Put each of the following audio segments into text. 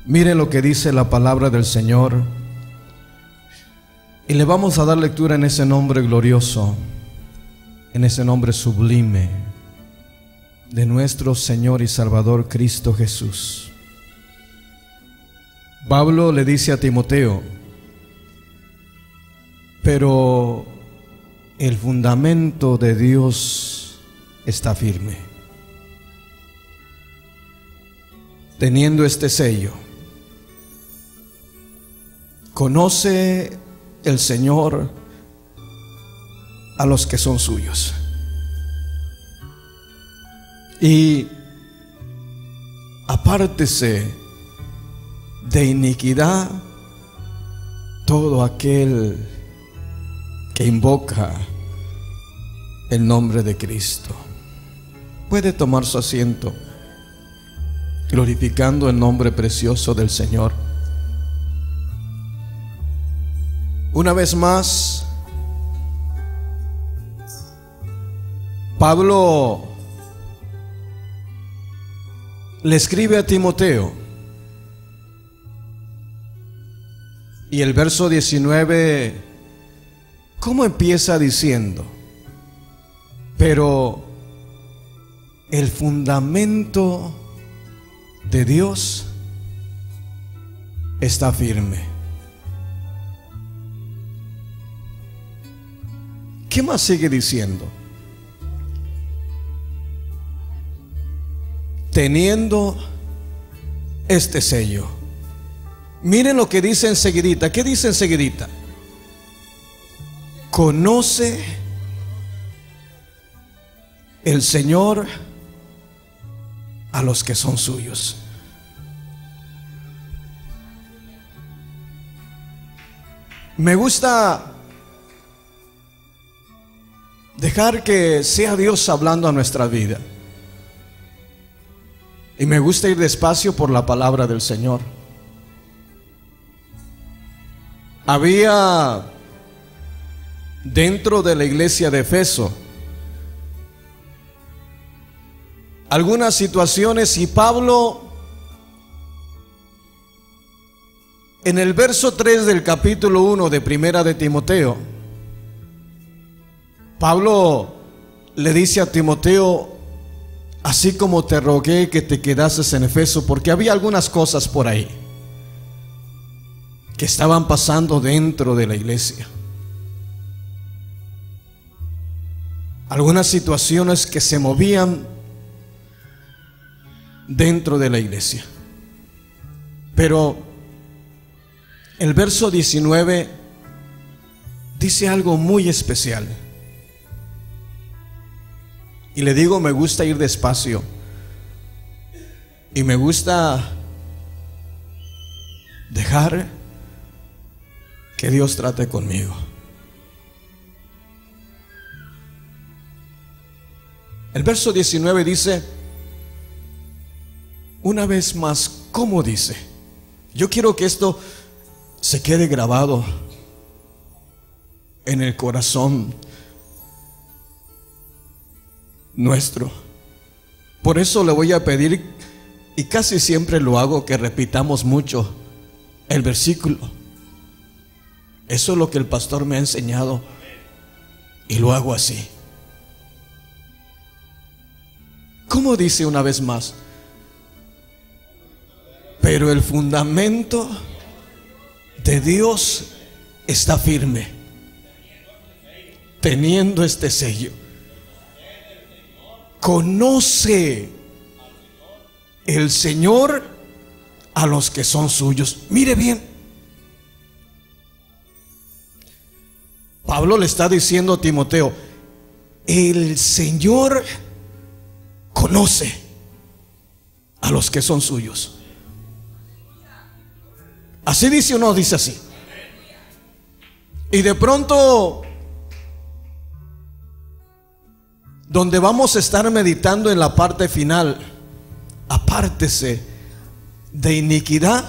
Mire lo que dice la palabra del Señor. Y le vamos a dar lectura en ese nombre glorioso, en ese nombre sublime de nuestro Señor y Salvador Cristo Jesús. Pablo le dice a Timoteo: pero el fundamento de Dios está firme, teniendo este sello. Conoce el Señor a los que son suyos, y apártese de iniquidad todo aquel que invoca el nombre de Cristo. Puede tomar su asiento, glorificando el nombre precioso del Señor. Una vez más, Pablo le escribe a Timoteo, y el verso 19, ¿cómo empieza diciendo? Pero el fundamento de Dios está firme. ¿Qué más sigue diciendo? Teniendo este sello. Miren lo que dice enseguidita. ¿Qué dice enseguidita? Conoce el Señor a los que son suyos. Me gusta dejar que sea Dios hablando a nuestra vida, y me gusta ir despacio por la palabra del Señor. Había dentro de la iglesia de Efeso algunas situaciones, y Pablo en el verso 3 del capítulo 1 de Primera de Timoteo, Pablo le dice a Timoteo: así como te rogué que te quedases en Efeso, porque había algunas cosas por ahí que estaban pasando dentro de la iglesia, algunas situaciones que se movían dentro de la iglesia. Pero el verso 19 dice algo muy especial, y le digo, me gusta ir despacio, y me gusta dejar que Dios trate conmigo. El verso 19 dice, una vez más, ¿cómo dice? Yo quiero que esto se quede grabado en el corazón nuestro. Por eso le voy a pedir, y casi siempre lo hago, que repitamos mucho el versículo. Eso es lo que el pastor me ha enseñado, y lo hago así. ¿Cómo dice una vez más? Pero el fundamento de Dios está firme, teniendo este sello. Conoce el Señor a los que son suyos. Mire bien, Pablo le está diciendo a Timoteo: el Señor conoce a los que son suyos. ¿Así dice o no dice así? Y de pronto, donde vamos a estar meditando en la parte final, apártese de iniquidad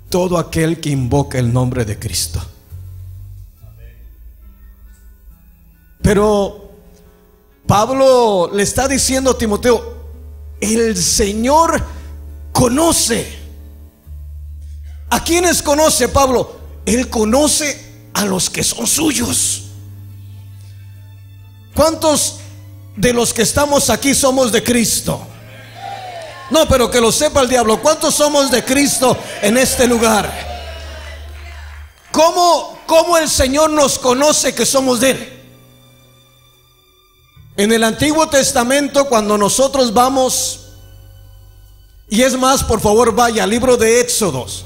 todo aquel que invoca el nombre de Cristo. Pero Pablo le está diciendo a Timoteo: el Señor conoce ¿A quiénes conoce Pablo? Él conoce a los que son suyos. ¿Cuántos de los que estamos aquí somos de Cristo? No, pero que lo sepa el diablo. ¿Cuántos somos de Cristo en este lugar? ¿Cómo el Señor nos conoce que somos de Él? En el Antiguo Testamento, cuando nosotros vamos, y es más, por favor vaya al libro de Éxodos,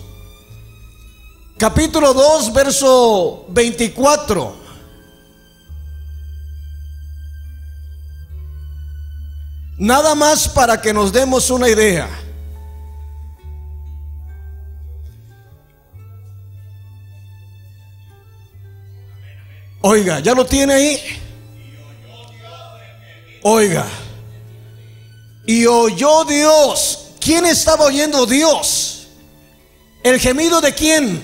capítulo 2, verso 24. Nada más para que nos demos una idea. Oiga, ¿ya lo tiene ahí? Oiga. Y oyó Dios. ¿Quién estaba oyendo? Dios. ¿El gemido de quién?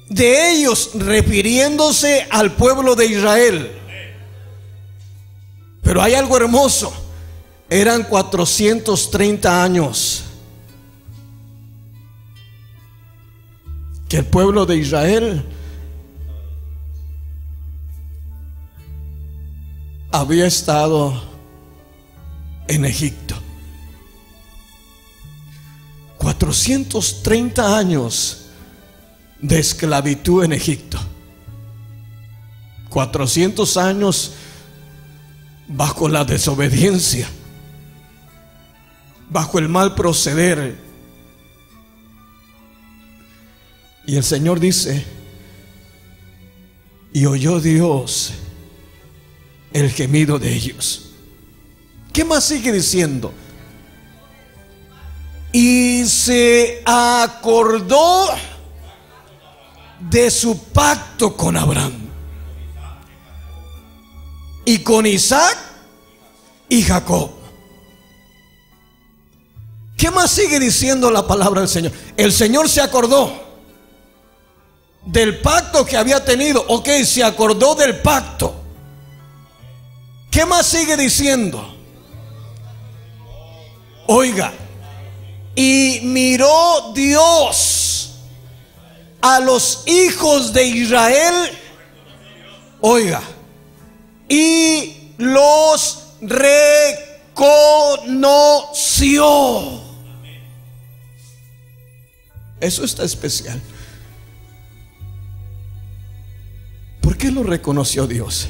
De ellos, refiriéndose al pueblo de Israel. Pero hay algo hermoso. Eran 430 años que el pueblo de Israel había estado en Egipto. 430 años de esclavitud en Egipto. 400 años bajo la desobediencia, bajo el mal proceder. Y el Señor dice: y oyó Dios el gemido de ellos. ¿Qué más sigue diciendo? Y se acordó de su pacto con Abraham y con Isaac y Jacob. ¿Qué más sigue diciendo la palabra del Señor? El Señor se acordó del pacto que había tenido. Ok, se acordó del pacto. ¿Qué más sigue diciendo? Oiga, y miró Dios a los hijos de Israel. Oiga, y los reconoció. Eso está especial. ¿Por qué lo reconoció Dios?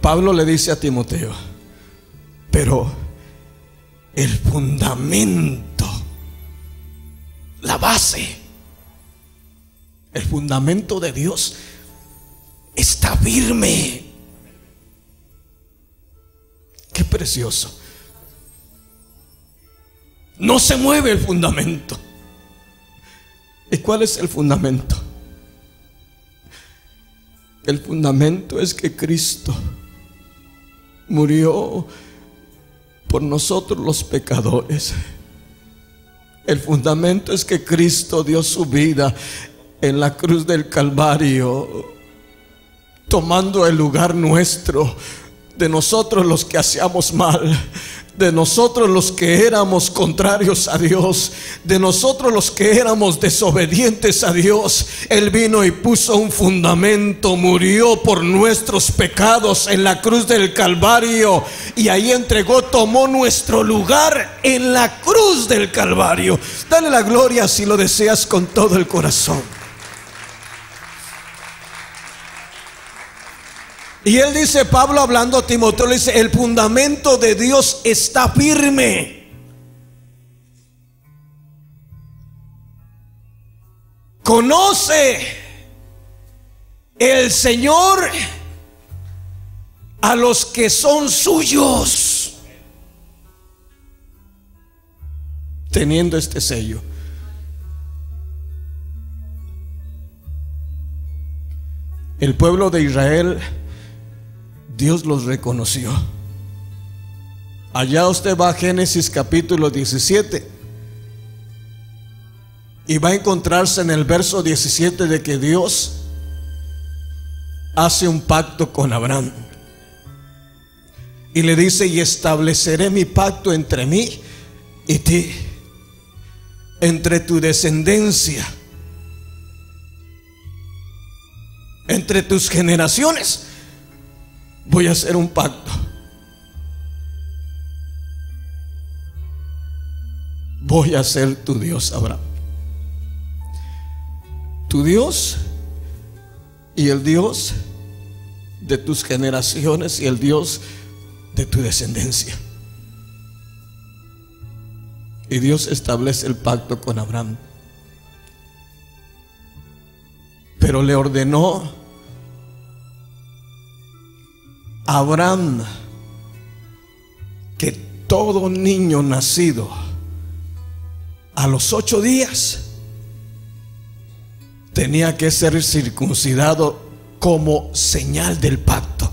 Pablo le dice a Timoteo: pero el fundamento, la base, el fundamento de Dios está firme. Qué precioso. No se mueve el fundamento. ¿Y cuál es el fundamento? El fundamento es que Cristo murió por nosotros los pecadores. El fundamento es que Cristo dio su vida en la cruz del Calvario, tomando el lugar nuestro, de nosotros los que hacíamos mal, de nosotros los que éramos contrarios a Dios, de nosotros los que éramos desobedientes a Dios. Él vino y puso un fundamento, murió por nuestros pecados en la cruz del Calvario, y ahí entregó, tomó nuestro lugar en la cruz del Calvario. Dale la gloria si lo deseas con todo el corazón. Y él dice, Pablo hablando a Timoteo, le dice: el fundamento de Dios está firme. Conoce el Señor a los que son suyos, teniendo este sello. El pueblo de Israel, Dios los reconoció. Allá usted va a Génesis capítulo 17 y va a encontrarse en el verso 17 de que Dios hace un pacto con Abraham. Y le dice: y estableceré mi pacto entre mí y ti, entre tu descendencia, entre tus generaciones. Voy a hacer un pacto. Voy a ser tu Dios, Abraham, tu Dios y el Dios de tus generaciones y el Dios de tu descendencia. Y Dios establece el pacto con Abraham, pero le ordenó a Abraham que todo niño nacido a los 8 días tenía que ser circuncidado como señal del pacto.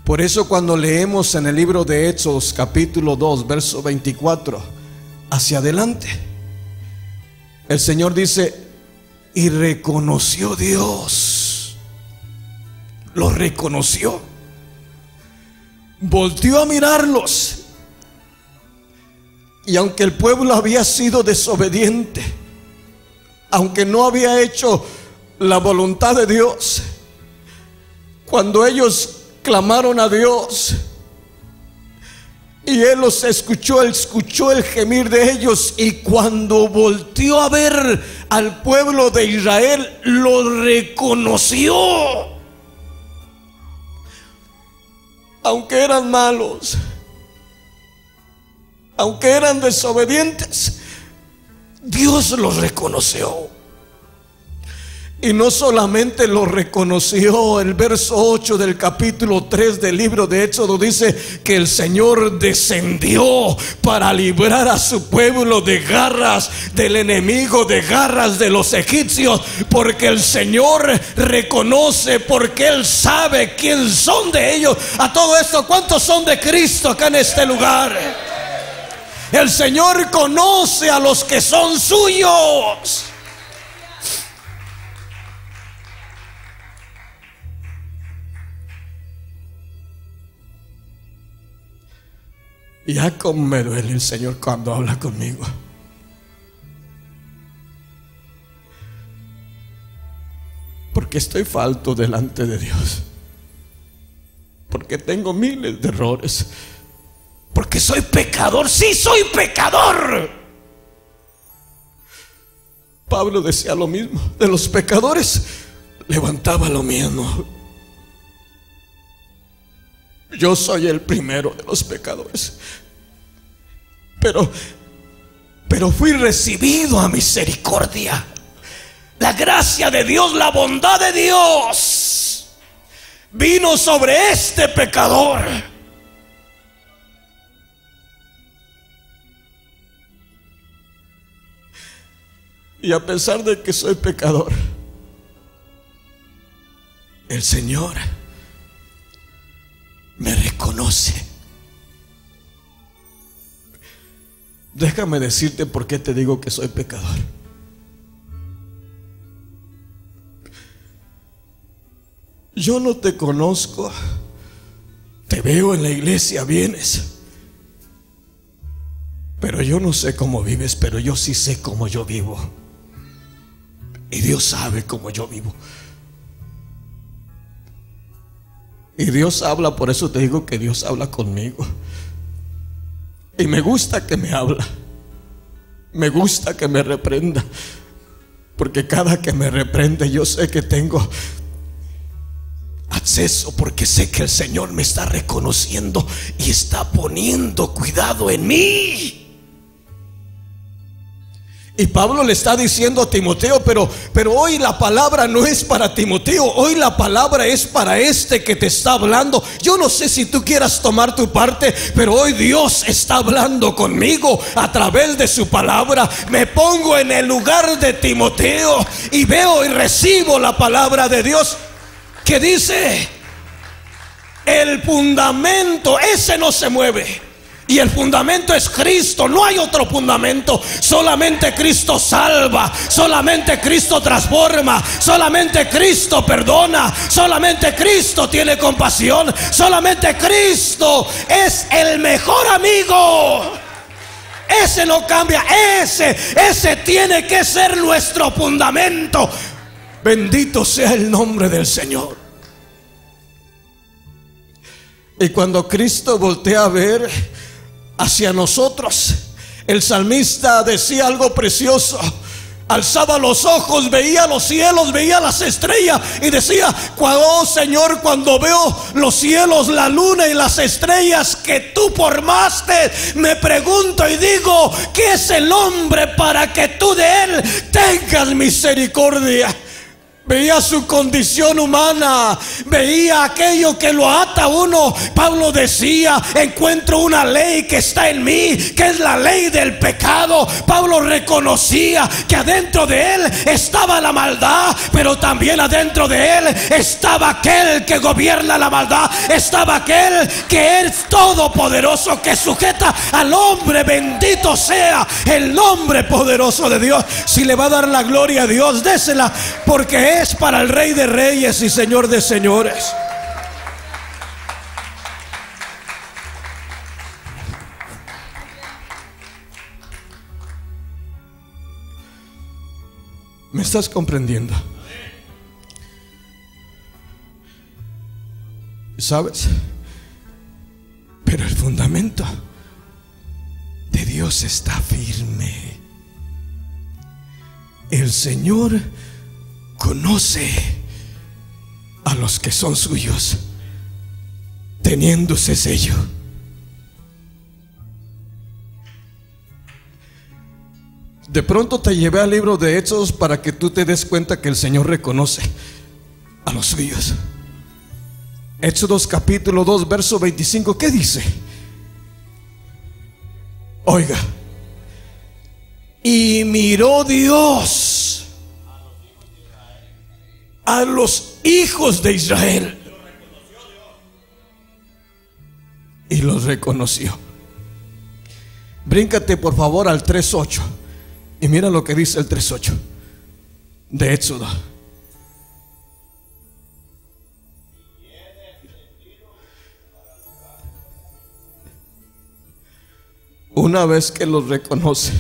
Por eso cuando leemos en el libro de Hechos capítulo 2 verso 24 hacia adelante, el Señor dice: y reconoció Dios, lo reconoció, volteó a mirarlos, y aunque el pueblo había sido desobediente, aunque no había hecho la voluntad de Dios, cuando ellos clamaron a Dios y Él los escuchó, Él escuchó el gemir de ellos, y cuando volteó a ver al pueblo de Israel, lo reconoció. Aunque eran malos, aunque eran desobedientes, Dios los reconoció. Y no solamente lo reconoció, el verso 8 del capítulo 3 del libro de Éxodo dice que el Señor descendió para librar a su pueblo de garras del enemigo, de garras de los egipcios, porque el Señor reconoce, porque Él sabe quién son de ellos. A todo esto, ¿cuántos son de Cristo acá en este lugar? El Señor conoce a los que son suyos. Y ya como me duele el Señor cuando habla conmigo. Porque estoy falto delante de Dios. Porque tengo miles de errores. Porque soy pecador. Sí, soy pecador. Pablo decía lo mismo. De los pecadores levantaba lo mismo. Yo soy el primero de los pecadores, pero fui recibido a misericordia. La gracia de Dios, la bondad de Dios vino sobre este pecador. Y a pesar de que soy pecador, el Señor me reconoce. Déjame decirte por qué te digo que soy pecador. Yo no te conozco, te veo en la iglesia, vienes, pero yo no sé cómo vives, pero yo sí sé cómo yo vivo. Y Dios sabe cómo yo vivo. Y Dios habla, por eso te digo que Dios habla conmigo. Y me gusta que me habla. Me gusta que me reprenda. Porque cada que me reprende yo sé que tengo acceso, porque sé que el Señor me está reconociendo y está poniendo cuidado en mí. Y Pablo le está diciendo a Timoteo, pero hoy la palabra no es para Timoteo, hoy la palabra es para este que te está hablando. Yo no sé si tú quieras tomar tu parte, pero hoy Dios está hablando conmigo a través de su palabra. Me pongo en el lugar de Timoteo y veo y recibo la palabra de Dios que dice: el fundamento ese no se mueve. Y el fundamento es Cristo, no hay otro fundamento. Solamente Cristo salva, solamente Cristo transforma, solamente Cristo perdona, solamente Cristo tiene compasión, solamente Cristo es el mejor amigo. Ese no cambia, ese tiene que ser nuestro fundamento. Bendito sea el nombre del Señor. Y cuando Cristo voltea a ver hacia nosotros, el salmista decía algo precioso. Alzaba los ojos, veía los cielos, veía las estrellas y decía: oh Señor, cuando veo los cielos, la luna y las estrellas que tú formaste, me pregunto y digo: ¿qué es el hombre para que tú de él tengas misericordia? Veía su condición humana, veía aquello que lo ata a uno. Pablo decía: encuentro una ley que está en mí, que es la ley del pecado. Pablo reconocía que adentro de él estaba la maldad, pero también adentro de él estaba aquel que gobierna la maldad, estaba aquel que es todopoderoso, que sujeta al hombre. Bendito sea el nombre poderoso de Dios. Si le va a dar la gloria a Dios, désela, porque es para el Rey de Reyes y Señor de Señores. ¿Me estás comprendiendo? ¿Sabes? Pero el fundamento de Dios está firme. El Señor conoce a los que son suyos, teniendo ese sello. De pronto te llevé al libro de Hechos para que tú te des cuenta que el Señor reconoce a los suyos. Éxodo capítulo 2 verso 25, ¿qué dice? Oiga: y miró Dios a los hijos de Israel y los reconoció. Bríncate por favor al 3:8 y mira lo que dice el 3:8 de Éxodo. Una vez que los reconoce,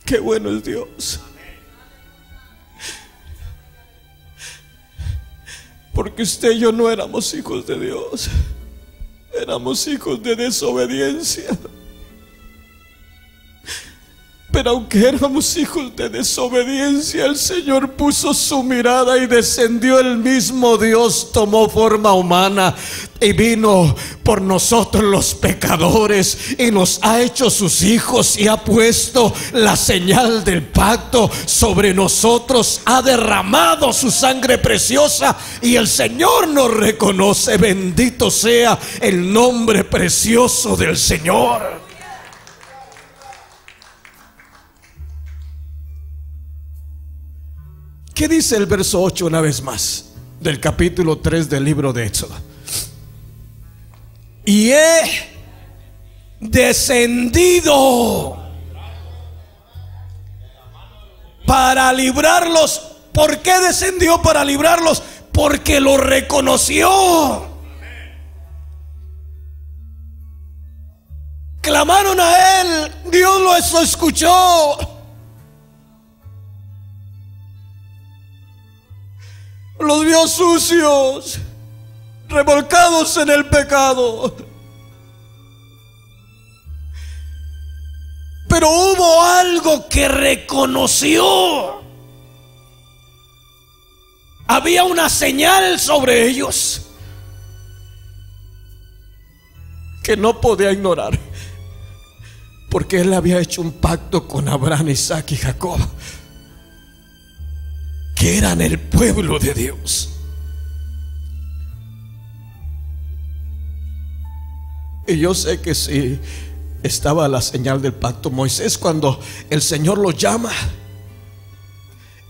qué bueno es Dios. Porque usted y yo no éramos hijos de Dios, éramos hijos de desobediencia. Pero aunque éramos hijos de desobediencia, el Señor puso su mirada y descendió. El mismo Dios tomó forma humana y vino por nosotros los pecadores y nos ha hecho sus hijos y ha puesto la señal del pacto sobre nosotros. Ha derramado su sangre preciosa y el Señor nos reconoce. Bendito sea el nombre precioso del Señor. ¿Qué dice el verso 8 una vez más del capítulo 3 del libro de Éxodo? Y he descendido para librarlos. ¿Por qué descendió para librarlos? Porque lo reconoció. Clamaron a él, Dios los escuchó. Los vio sucios, revolcados en el pecado. Pero hubo algo que reconoció. Había una señal sobre ellos que no podía ignorar, porque él había hecho un pacto con Abraham, Isaac y Jacob, que eran el pueblo de Dios. Y yo sé que sí estaba la señal del pacto. Moisés, cuando el Señor lo llama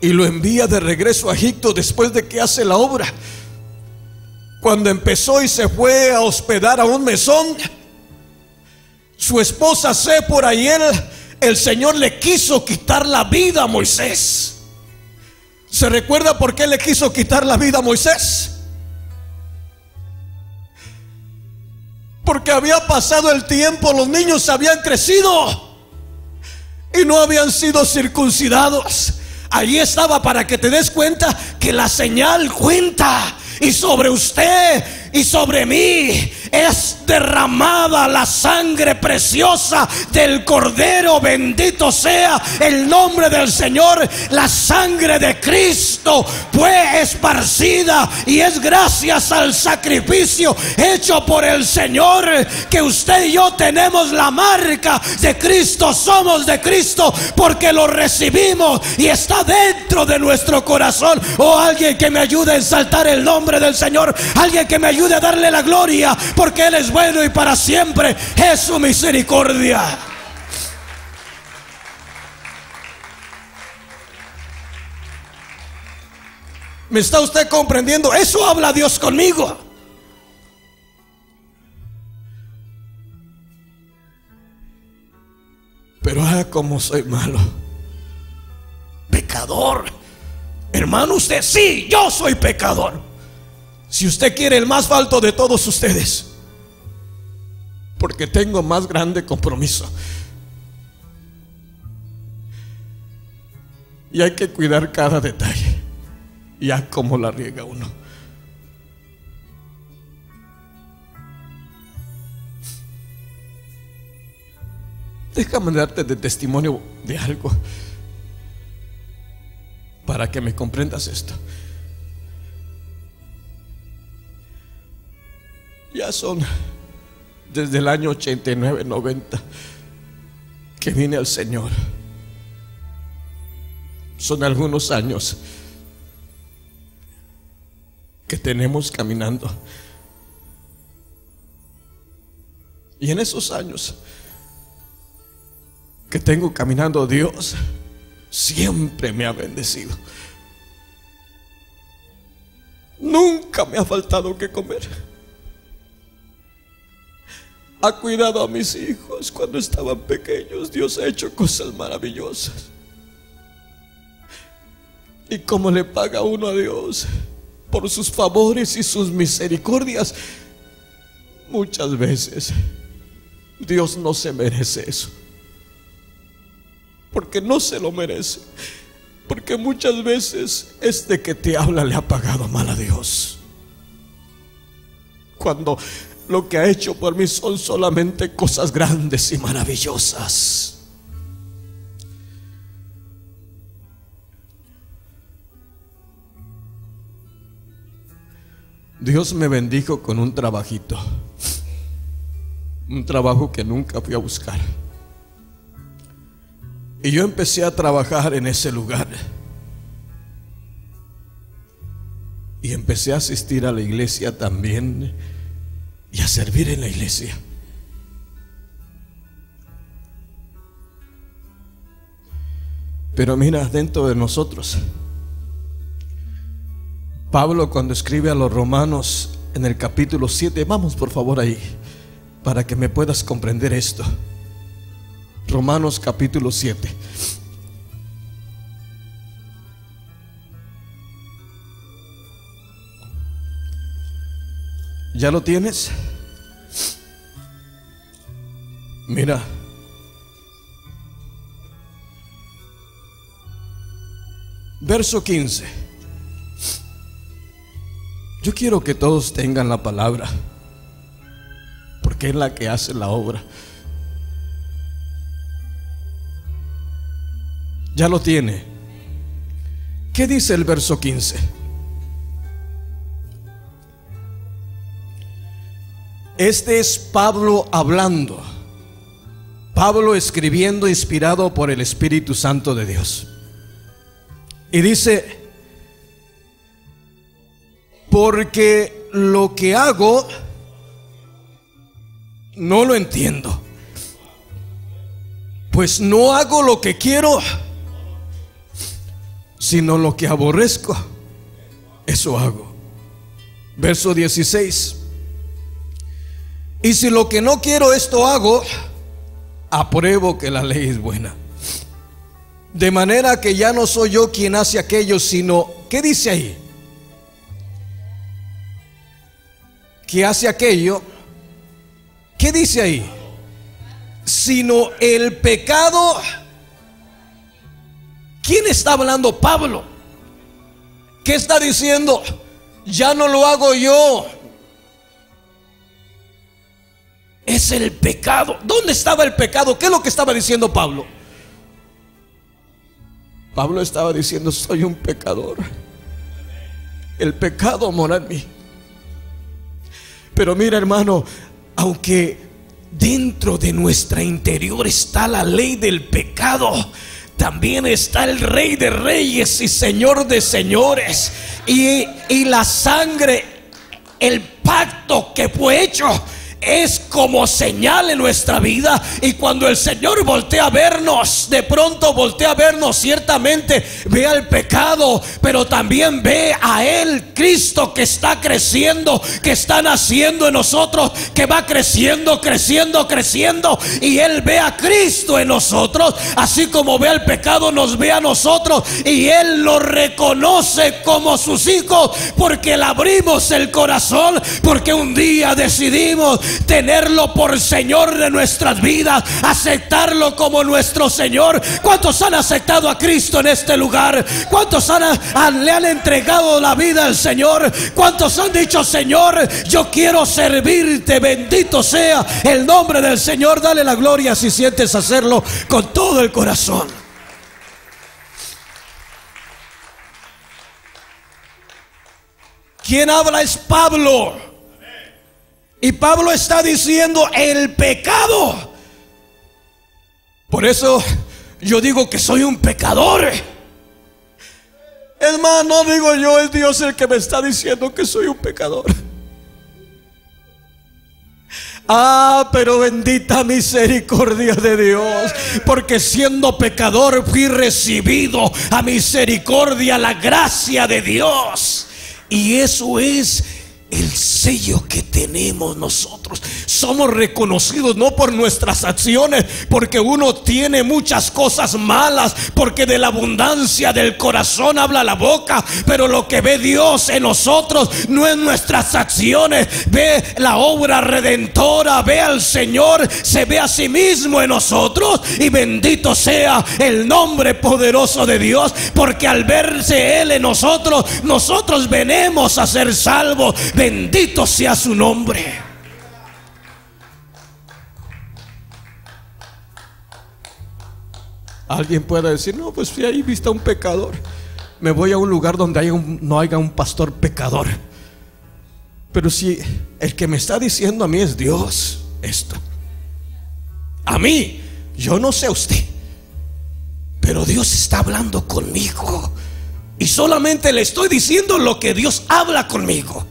y lo envía de regreso a Egipto después de que hace la obra. Cuando empezó y se fue a hospedar a un mesón, su esposa Séfora y él, el Señor le quiso quitar la vida a Moisés. ¿Se recuerda por qué le quiso quitar la vida a Moisés? Porque había pasado el tiempo, los niños habían crecido y no habían sido circuncidados. Allí estaba para que te des cuenta que la señal cuenta. Y sobre usted y sobre mí es derramada la sangre preciosa del Cordero. Bendito sea el nombre del Señor. La sangre de Cristo fue esparcida, y es gracias al sacrificio hecho por el Señor que usted y yo tenemos la marca de Cristo. Somos de Cristo porque lo recibimos y está dentro de nuestro corazón. Oh, alguien que me ayude a exaltar el nombre del Señor, alguien que me ayude a darle la gloria, porque Él es bueno y para siempre es su misericordia. ¿Me está usted comprendiendo? Eso habla Dios conmigo. Pero como soy malo, pecador. Hermano, usted sí, yo soy pecador. Si usted quiere, el más falto de todos ustedes, porque tengo más grande compromiso. Y hay que cuidar cada detalle. Ya como la riega uno. Déjame darte de testimonio de algo para que me comprendas esto. Ya son desde el año 89, 90 que vine al Señor. Son algunos años que tenemos caminando. Y en esos años que tengo caminando, Dios siempre me ha bendecido. Nunca me ha faltado que comer. Ha cuidado a mis hijos cuando estaban pequeños. Dios ha hecho cosas maravillosas. ¿Y cómo le paga uno a Dios por sus favores y sus misericordias? Muchas veces Dios no se merece eso, porque no se lo merece. Porque muchas veces este que te habla le ha pagado mal a Dios, cuando lo que ha hecho por mí son solamente cosas grandes y maravillosas. Dios me bendijo con un trabajito, un trabajo que nunca fui a buscar. Y yo empecé a trabajar en ese lugar. Y empecé a asistir a la iglesia también y a servir en la iglesia. Pero mira, dentro de nosotros, Pablo, cuando escribe a los Romanos en el capítulo 7, vamos por favor ahí para que me puedas comprender esto. Romanos capítulo 7. ¿Ya lo tienes? Mira, verso 15. Yo quiero que todos tengan la palabra, porque es la que hace la obra. ¿Ya lo tiene? ¿Qué dice el verso 15? Este es Pablo hablando, Pablo escribiendo, inspirado por el Espíritu Santo de Dios. Y dice: porque lo que hago no lo entiendo, pues no hago lo que quiero, sino lo que aborrezco, eso hago. Verso 16. Y si lo que no quiero esto hago, apruebo que la ley es buena. De manera que ya no soy yo quien hace aquello, sino, ¿qué dice ahí? Que hace aquello. ¿Qué dice ahí? Sino el pecado. ¿Quién está hablando? Pablo. ¿Qué está diciendo? Ya no lo hago yo, es el pecado. ¿Dónde estaba el pecado? ¿Qué es lo que estaba diciendo Pablo? Pablo estaba diciendo: soy un pecador, el pecado mora en mí. Pero mira, hermano, aunque dentro de nuestra interior está la ley del pecado, también está el Rey de Reyes y Señor de Señores. Y la sangre, el pacto que fue hecho, es como señal en nuestra vida. Y cuando el Señor voltea a vernos, de pronto voltea a vernos, ciertamente ve al pecado, pero también ve a Él, Cristo, que está creciendo, que está naciendo en nosotros, que va creciendo, creciendo, creciendo. Y Él ve a Cristo en nosotros, así como ve al pecado, nos ve a nosotros, y Él lo reconoce como sus hijos, porque le abrimos el corazón, porque un día decidimos tenerlo por Señor de nuestras vidas, aceptarlo como nuestro Señor. ¿Cuántos han aceptado a Cristo en este lugar? ¿Cuántos le han entregado la vida al Señor? ¿Cuántos han dicho: Señor, yo quiero servirte? Bendito sea el nombre del Señor. Dale la gloria si sientes hacerlo con todo el corazón. ¿Quién habla? Es Pablo. Y Pablo está diciendo: el pecado. Por eso yo digo que soy un pecador. Es más, no digo yo, es Dios el que me está diciendo que soy un pecador. Pero bendita misericordia de Dios, porque siendo pecador fui recibido a misericordia, la gracia de Dios. Y eso es el sello que tenemos nosotros. Somos reconocidos no por nuestras acciones, porque uno tiene muchas cosas malas, porque de la abundancia del corazón habla la boca. Pero lo que ve Dios en nosotros no es nuestras acciones, ve la obra redentora, ve al Señor, se ve a sí mismo en nosotros. Y bendito sea el nombre poderoso de Dios, porque al verse Él en nosotros, nosotros venimos a ser salvos. Bendito sea su nombre. Alguien puede decir: no, pues fui ahí, viste a un pecador, me voy a un lugar donde no haya un pastor pecador. Pero si el que me está diciendo a mí es Dios, esto a mí, yo no sé a usted, pero Dios está hablando conmigo, y solamente le estoy diciendo lo que Dios habla conmigo,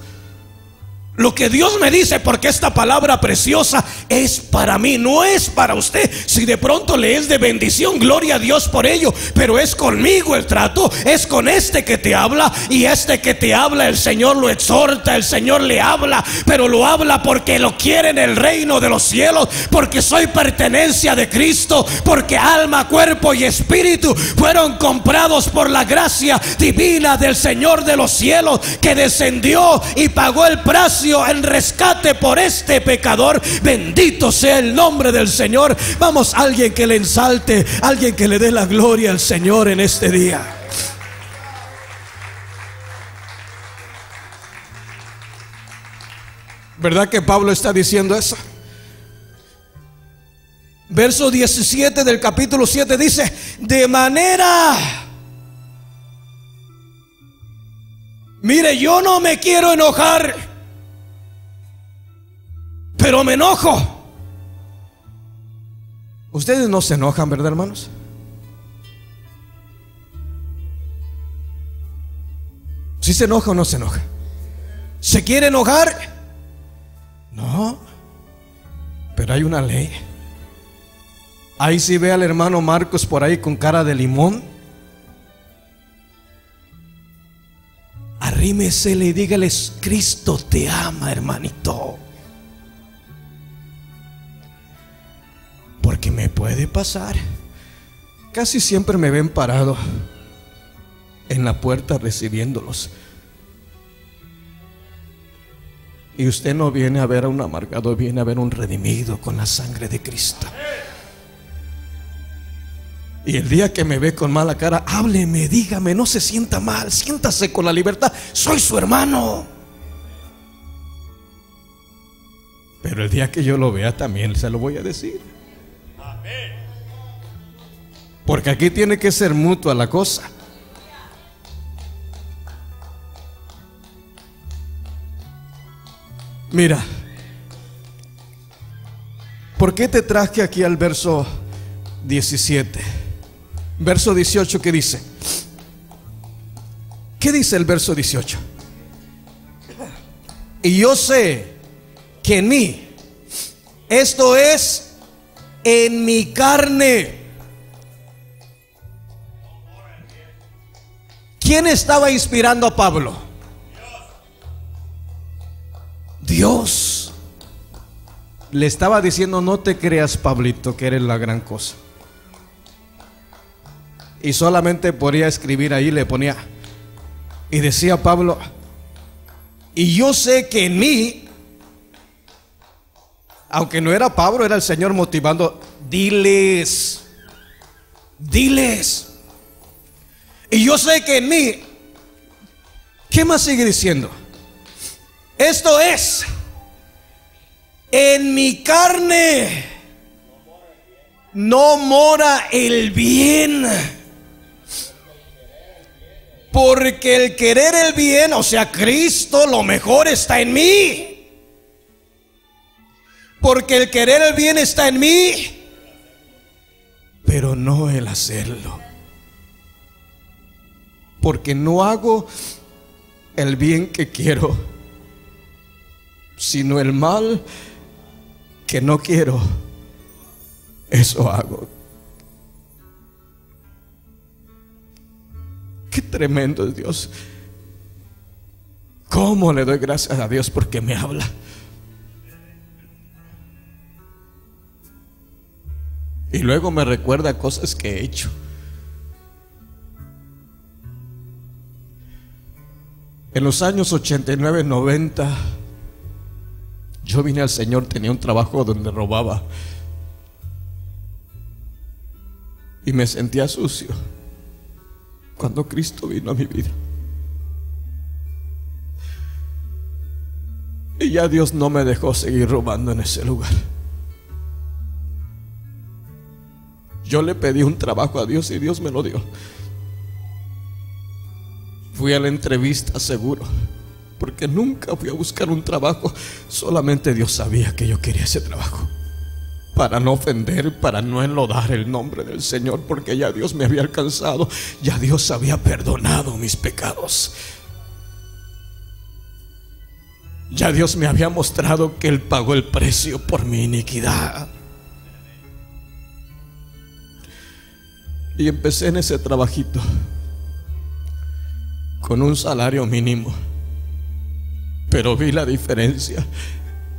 lo que Dios me dice, porque esta palabra preciosa es para mí, no es para usted. Si de pronto le es de bendición, gloria a Dios por ello, pero es conmigo el trato, es con este que te habla. Y este que te habla, el Señor lo exhorta, el Señor le habla, pero lo habla porque lo quiere en el reino de los cielos, porque soy pertenencia de Cristo, porque alma, cuerpo y espíritu fueron comprados por la gracia divina del Señor de los cielos, que descendió y pagó el precio en rescate por este pecador. Bendito sea el nombre del Señor. Vamos, alguien que le ensalte, alguien que le dé la gloria al Señor en este día. ¿Verdad que Pablo está diciendo eso? Verso 17 del capítulo 7 dice: de manera, mire, yo no me quiero enojar, pero me enojo. Ustedes no se enojan, ¿verdad, hermanos? ¿Sí se enoja o no se enoja? ¿Se quiere enojar? No, pero hay una ley. Ahí sí ve al hermano Marcos por ahí con cara de limón. Arrímesele y dígales: Cristo te ama, hermanito. Porque me puede pasar. Casi siempre me ven parado en la puerta recibiéndolos. Y usted no viene a ver a un amargado, viene a ver a un redimido con la sangre de Cristo. Y el día que me ve con mala cara, hábleme, dígame, no se sienta mal, siéntase con la libertad, soy su hermano. Pero el día que yo lo vea también se lo voy a decir. Porque aquí tiene que ser mutua la cosa. Mira, ¿por qué te traje aquí al verso 17? Verso 18, ¿qué dice? ¿Qué dice el verso 18? Y yo sé que en mí, esto es, en mi carne. ¿Quién estaba inspirando a Pablo? Dios. Le estaba diciendo: no te creas, Pablito, que eres la gran cosa. Y solamente podía escribir ahí, le ponía, y decía Pablo: y yo sé que en mí, aunque no era Pablo, era el Señor motivando, diles. Y yo sé que en mí, ¿qué más sigue diciendo? Esto es, en mi carne no mora el bien. Porque el querer el bien, o sea, Cristo, lo mejor está en mí. Porque el querer el bien está en mí, pero no el hacerlo. Porque no hago el bien que quiero, sino el mal que no quiero, eso hago. Qué tremendo es Dios. ¿Cómo le doy gracias a Dios porque me habla? Y luego me recuerda cosas que he hecho. En los años 89, 90, yo vine al Señor, tenía un trabajo donde robaba y me sentía sucio. Cuando Cristo vino a mi vida, y ya Dios no me dejó seguir robando en ese lugar. Yo le pedí un trabajo a Dios y Dios me lo dio. Fui a la entrevista seguro, porque nunca fui a buscar un trabajo. Solamente Dios sabía que yo quería ese trabajo, para no ofender, para no enlodar el nombre del Señor, porque ya Dios me había alcanzado, ya Dios había perdonado mis pecados, ya Dios me había mostrado que Él pagó el precio por mi iniquidad. Y empecé en ese trabajito con un salario mínimo, pero vi la diferencia,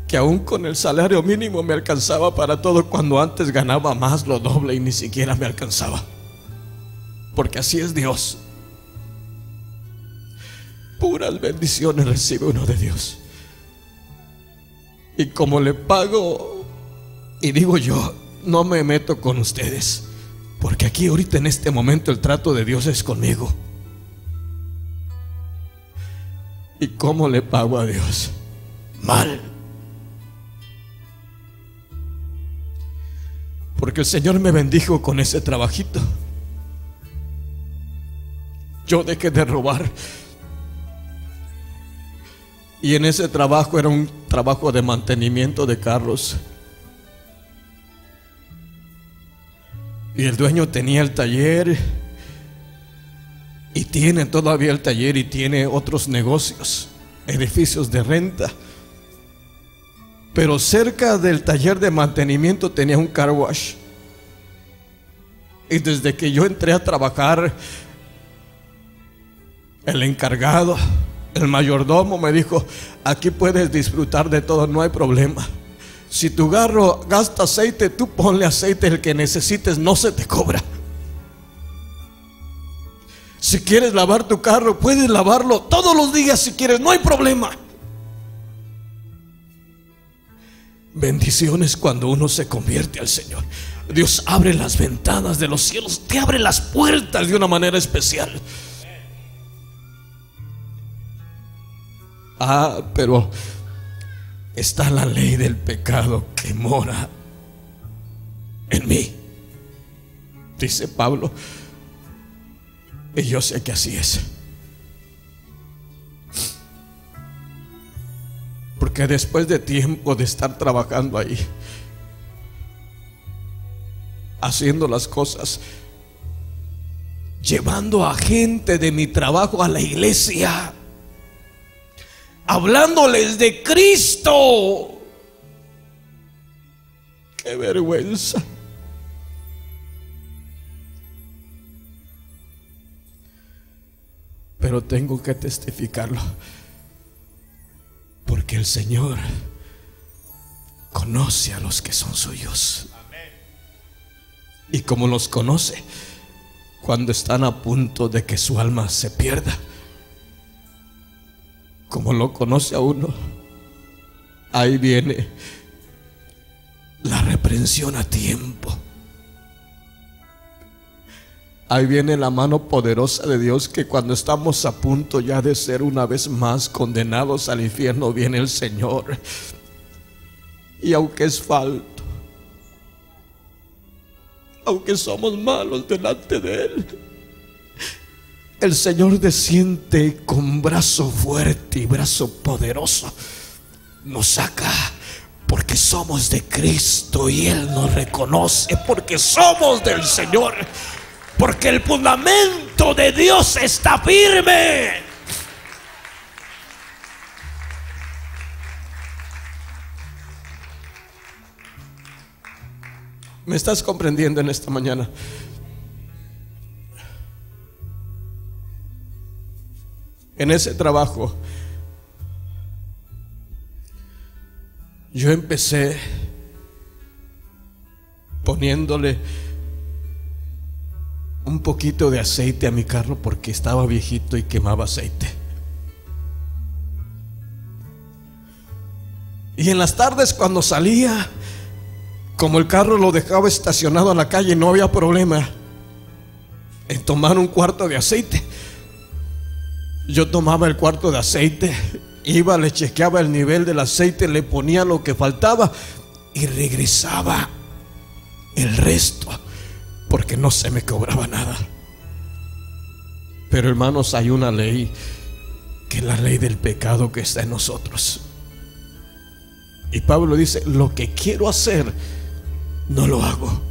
que aún con el salario mínimo me alcanzaba para todo, cuando antes ganaba más, lo doble, y ni siquiera me alcanzaba. Porque así es Dios. Puras bendiciones recibe uno de Dios. Y como le pago, y digo yo, no me meto con ustedes, porque aquí ahorita en este momento el trato de Dios es conmigo. ¿Y cómo le pago a Dios? Mal. Porque el Señor me bendijo con ese trabajito. Yo dejé de robar. Y en ese trabajo era un trabajo de mantenimiento de carros. Y el dueño tenía el taller, y tiene todavía el taller, y tiene otros negocios, edificios de renta. Pero cerca del taller de mantenimiento tenía un car wash. Y desde que yo entré a trabajar, el encargado El mayordomo me dijo: aquí puedes disfrutar de todo, no hay problema. Si tu carro gasta aceite, tú ponle aceite el que necesites, no se te cobra. Si quieres lavar tu carro, puedes lavarlo todos los días si quieres, no hay problema. Bendiciones cuando uno se convierte al Señor. Dios abre las ventanas de los cielos, te abre las puertas de una manera especial. Pero está la ley del pecado que mora en mí, dice Pablo. Y yo sé que así es, porque después de tiempo de estar trabajando ahí, haciendo las cosas, llevando a gente de mi trabajo a la iglesia, hablándoles de Cristo, qué vergüenza. Pero tengo que testificarlo, porque el Señor conoce a los que son suyos. Y como los conoce cuando están a punto de que su alma se pierda, como lo conoce a uno, ahí viene la reprensión a tiempo. Ahí viene la mano poderosa de Dios, que cuando estamos a punto ya de ser una vez más condenados al infierno, viene el Señor. Y aunque es falto, aunque somos malos delante de Él, el Señor desciende con brazo fuerte y brazo poderoso, nos saca, porque somos de Cristo y Él nos reconoce, porque somos del Señor, porque el fundamento de Dios está firme. ¿Me estás comprendiendo en esta mañana? En ese trabajo yo empecé poniéndole un poquito de aceite a mi carro porque estaba viejito y quemaba aceite. Y en las tardes, cuando salía, como el carro lo dejaba estacionado en la calle, no había problema en tomar un cuarto de aceite. Yo tomaba el cuarto de aceite, iba, le chequeaba el nivel del aceite, le ponía lo que faltaba y regresaba el resto, porque no se me cobraba nada. Pero hermanos, hay una ley, que es la ley del pecado que está en nosotros. Y Pablo dice: lo que quiero hacer no lo hago,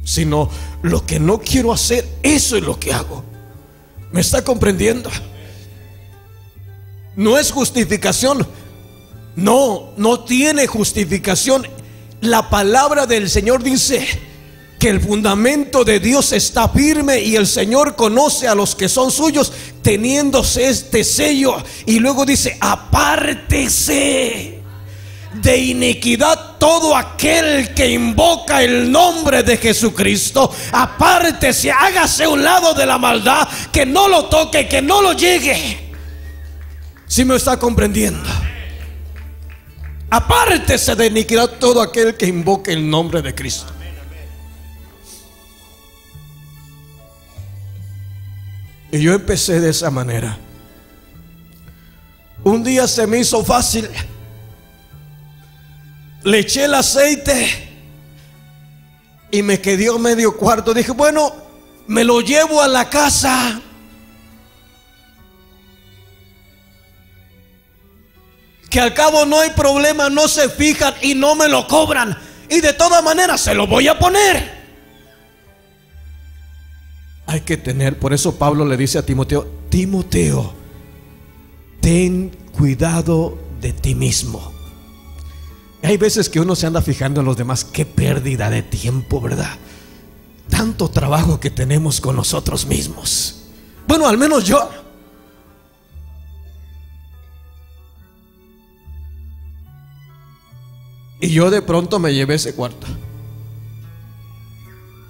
sino lo que no quiero hacer, eso es lo que hago. ¿Me está comprendiendo? No es justificación. No tiene justificación. La palabra del Señor dice que el fundamento de Dios está firme y el Señor conoce a los que son suyos, teniéndose este sello. Y luego dice: apártese de iniquidad todo aquel que invoca el nombre de Jesucristo. Apártese, hágase a un lado de la maldad, que no lo toque, que no lo llegue. ¿Sí me está comprendiendo? Apártese de iniquidad todo aquel que invoque el nombre de Cristo. Y yo empecé de esa manera. Un día se me hizo fácil. Le eché el aceite y me quedó medio cuarto. Dije: bueno, me lo llevo a la casa. Que al cabo no hay problema, no se fijan y no me lo cobran. Y de todas maneras se lo voy a poner. Hay que tener, por eso Pablo le dice a Timoteo: Timoteo, ten cuidado de ti mismo. Hay veces que uno se anda fijando en los demás. Qué pérdida de tiempo, ¿verdad? Tanto trabajo que tenemos con nosotros mismos. Bueno, al menos yo. Y yo de pronto me llevé ese cuarto.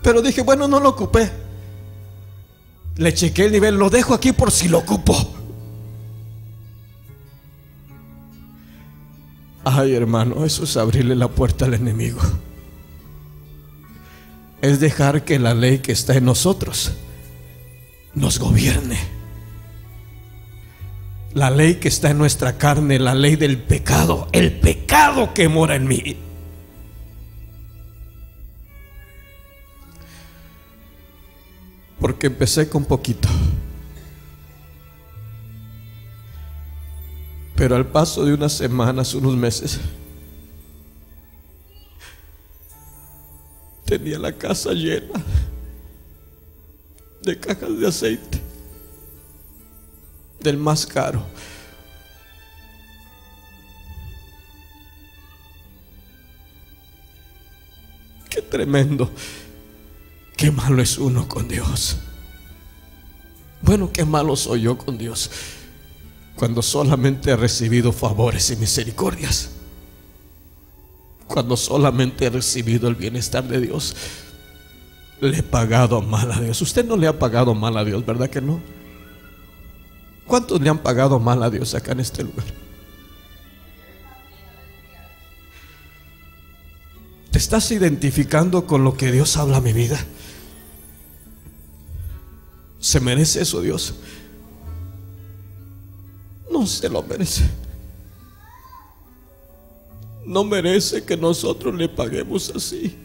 Pero dije, bueno, no lo ocupé. Le chequé el nivel, lo dejo aquí por si lo ocupo. Ay, hermano, eso es abrirle la puerta al enemigo. Es dejar que la ley que está en nosotros nos gobierne. La ley que está en nuestra carne, la ley del pecado, el pecado que mora en mí. Porque empecé con poquito, pero al paso de unas semanas, unos meses, tenía la casa llena de cajas de aceite, del más caro. Qué tremendo, qué malo es uno con Dios. Bueno, qué malo soy yo con Dios cuando solamente he recibido favores y misericordias, cuando solamente he recibido el bienestar de Dios. Le he pagado mal a Dios. Usted no le ha pagado mal a Dios, ¿verdad que no? ¿Cuántos le han pagado mal a Dios acá en este lugar? ¿Te estás identificando con lo que Dios habla a mi vida? ¿Se merece eso Dios? No se lo merece. No merece que nosotros le paguemos así.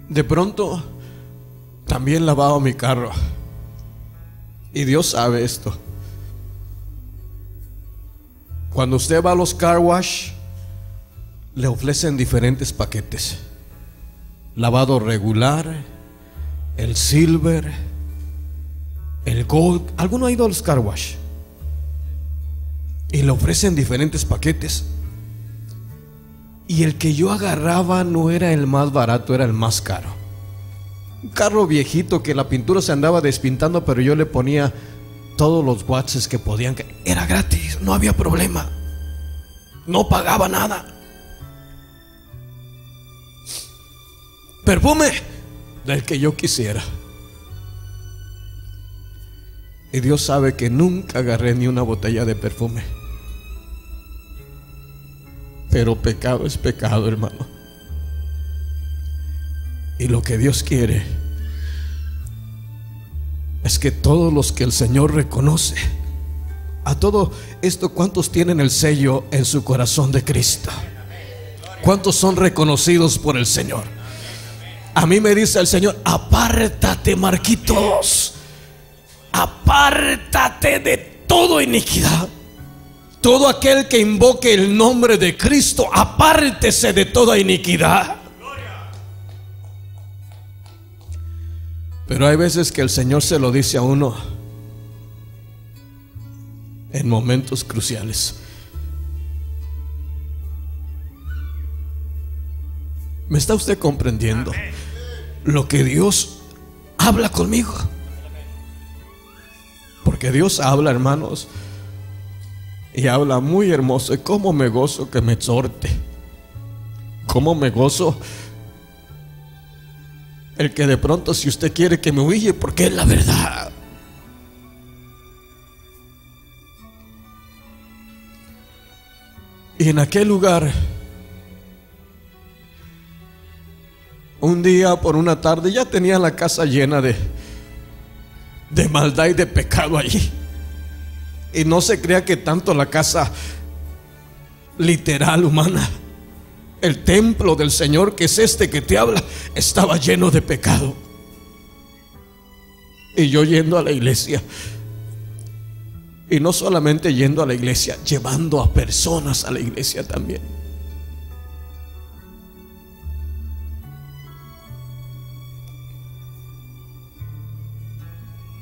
De pronto también lavaba mi carro, y Dios sabe esto. Cuando usted va a los car wash, le ofrecen diferentes paquetes: lavado regular, el silver, el gold. ¿Alguno ha ido a los car wash? Y le ofrecen diferentes paquetes. Y el que yo agarraba no era el más barato, era el más caro. Un carro viejito que la pintura se andaba despintando, pero yo le ponía todos los watts que podían. Era gratis, no había problema. No pagaba nada. Perfume del que yo quisiera. Y Dios sabe que nunca agarré ni una botella de perfume. Pero pecado es pecado, hermano. Y lo que Dios quiere es que todos los que el Señor reconoce, a todo esto, ¿cuántos tienen el sello en su corazón de Cristo? ¿Cuántos son reconocidos por el Señor? A mí me dice el Señor: apártate, Marquitos, apártate de toda iniquidad. Todo aquel que invoque el nombre de Cristo, apártese de toda iniquidad. Pero hay veces que el Señor se lo dice a uno en momentos cruciales. ¿Me está usted comprendiendo lo que Dios habla conmigo? Porque Dios habla, hermanos, y habla muy hermoso. Y cómo me gozo que me exhorte. Cómo me gozo el que de pronto, si usted quiere que me huye, porque es la verdad. Y en aquel lugar, un día por una tarde, ya tenía la casa llena de maldad y de pecado allí. Y no se crea que tanto la casa literal humana, el templo del Señor, que es este que te habla, estaba lleno de pecado. Y yo yendo a la iglesia, y no solamente yendo a la iglesia, llevando a personas a la iglesia también.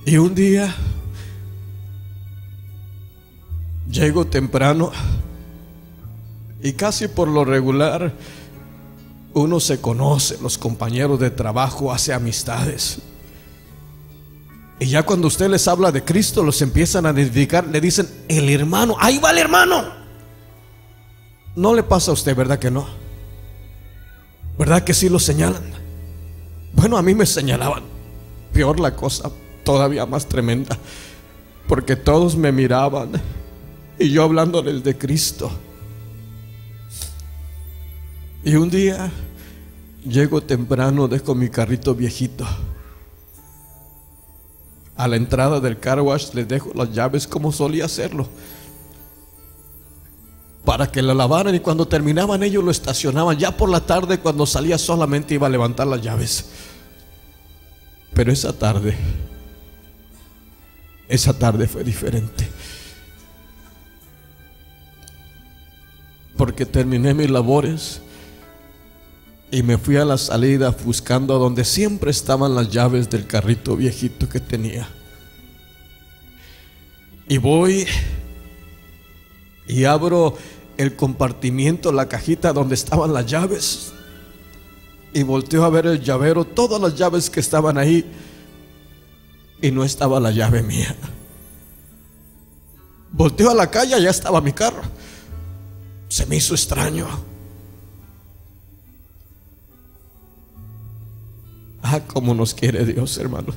Y un día llego temprano, y casi por lo regular uno se conoce, los compañeros de trabajo, hace amistades. Y ya cuando usted les habla de Cristo, los empiezan a identificar, le dicen el hermano, ahí va el hermano. No le pasa a usted, ¿verdad que no? ¿Verdad que sí lo señalan? Bueno, a mí me señalaban. Peor la cosa, todavía más tremenda, porque todos me miraban y yo hablándoles de Cristo. Y un día llego temprano, dejo mi carrito viejito. A la entrada del car wash les dejo las llaves como solía hacerlo, para que lo lavaran, y cuando terminaban ellos lo estacionaban. Ya por la tarde, cuando salía, solamente iba a levantar las llaves. Pero esa tarde fue diferente, porque terminé mis labores y me fui a la salida buscando donde siempre estaban las llaves del carrito viejito que tenía. Y voy y abro el compartimiento, la cajita donde estaban las llaves, y volteo a ver el llavero, todas las llaves que estaban ahí, y no estaba la llave mía. Volteo a la calle, ya estaba mi carro. Se me hizo extraño. Ah, cómo nos quiere Dios, hermanos.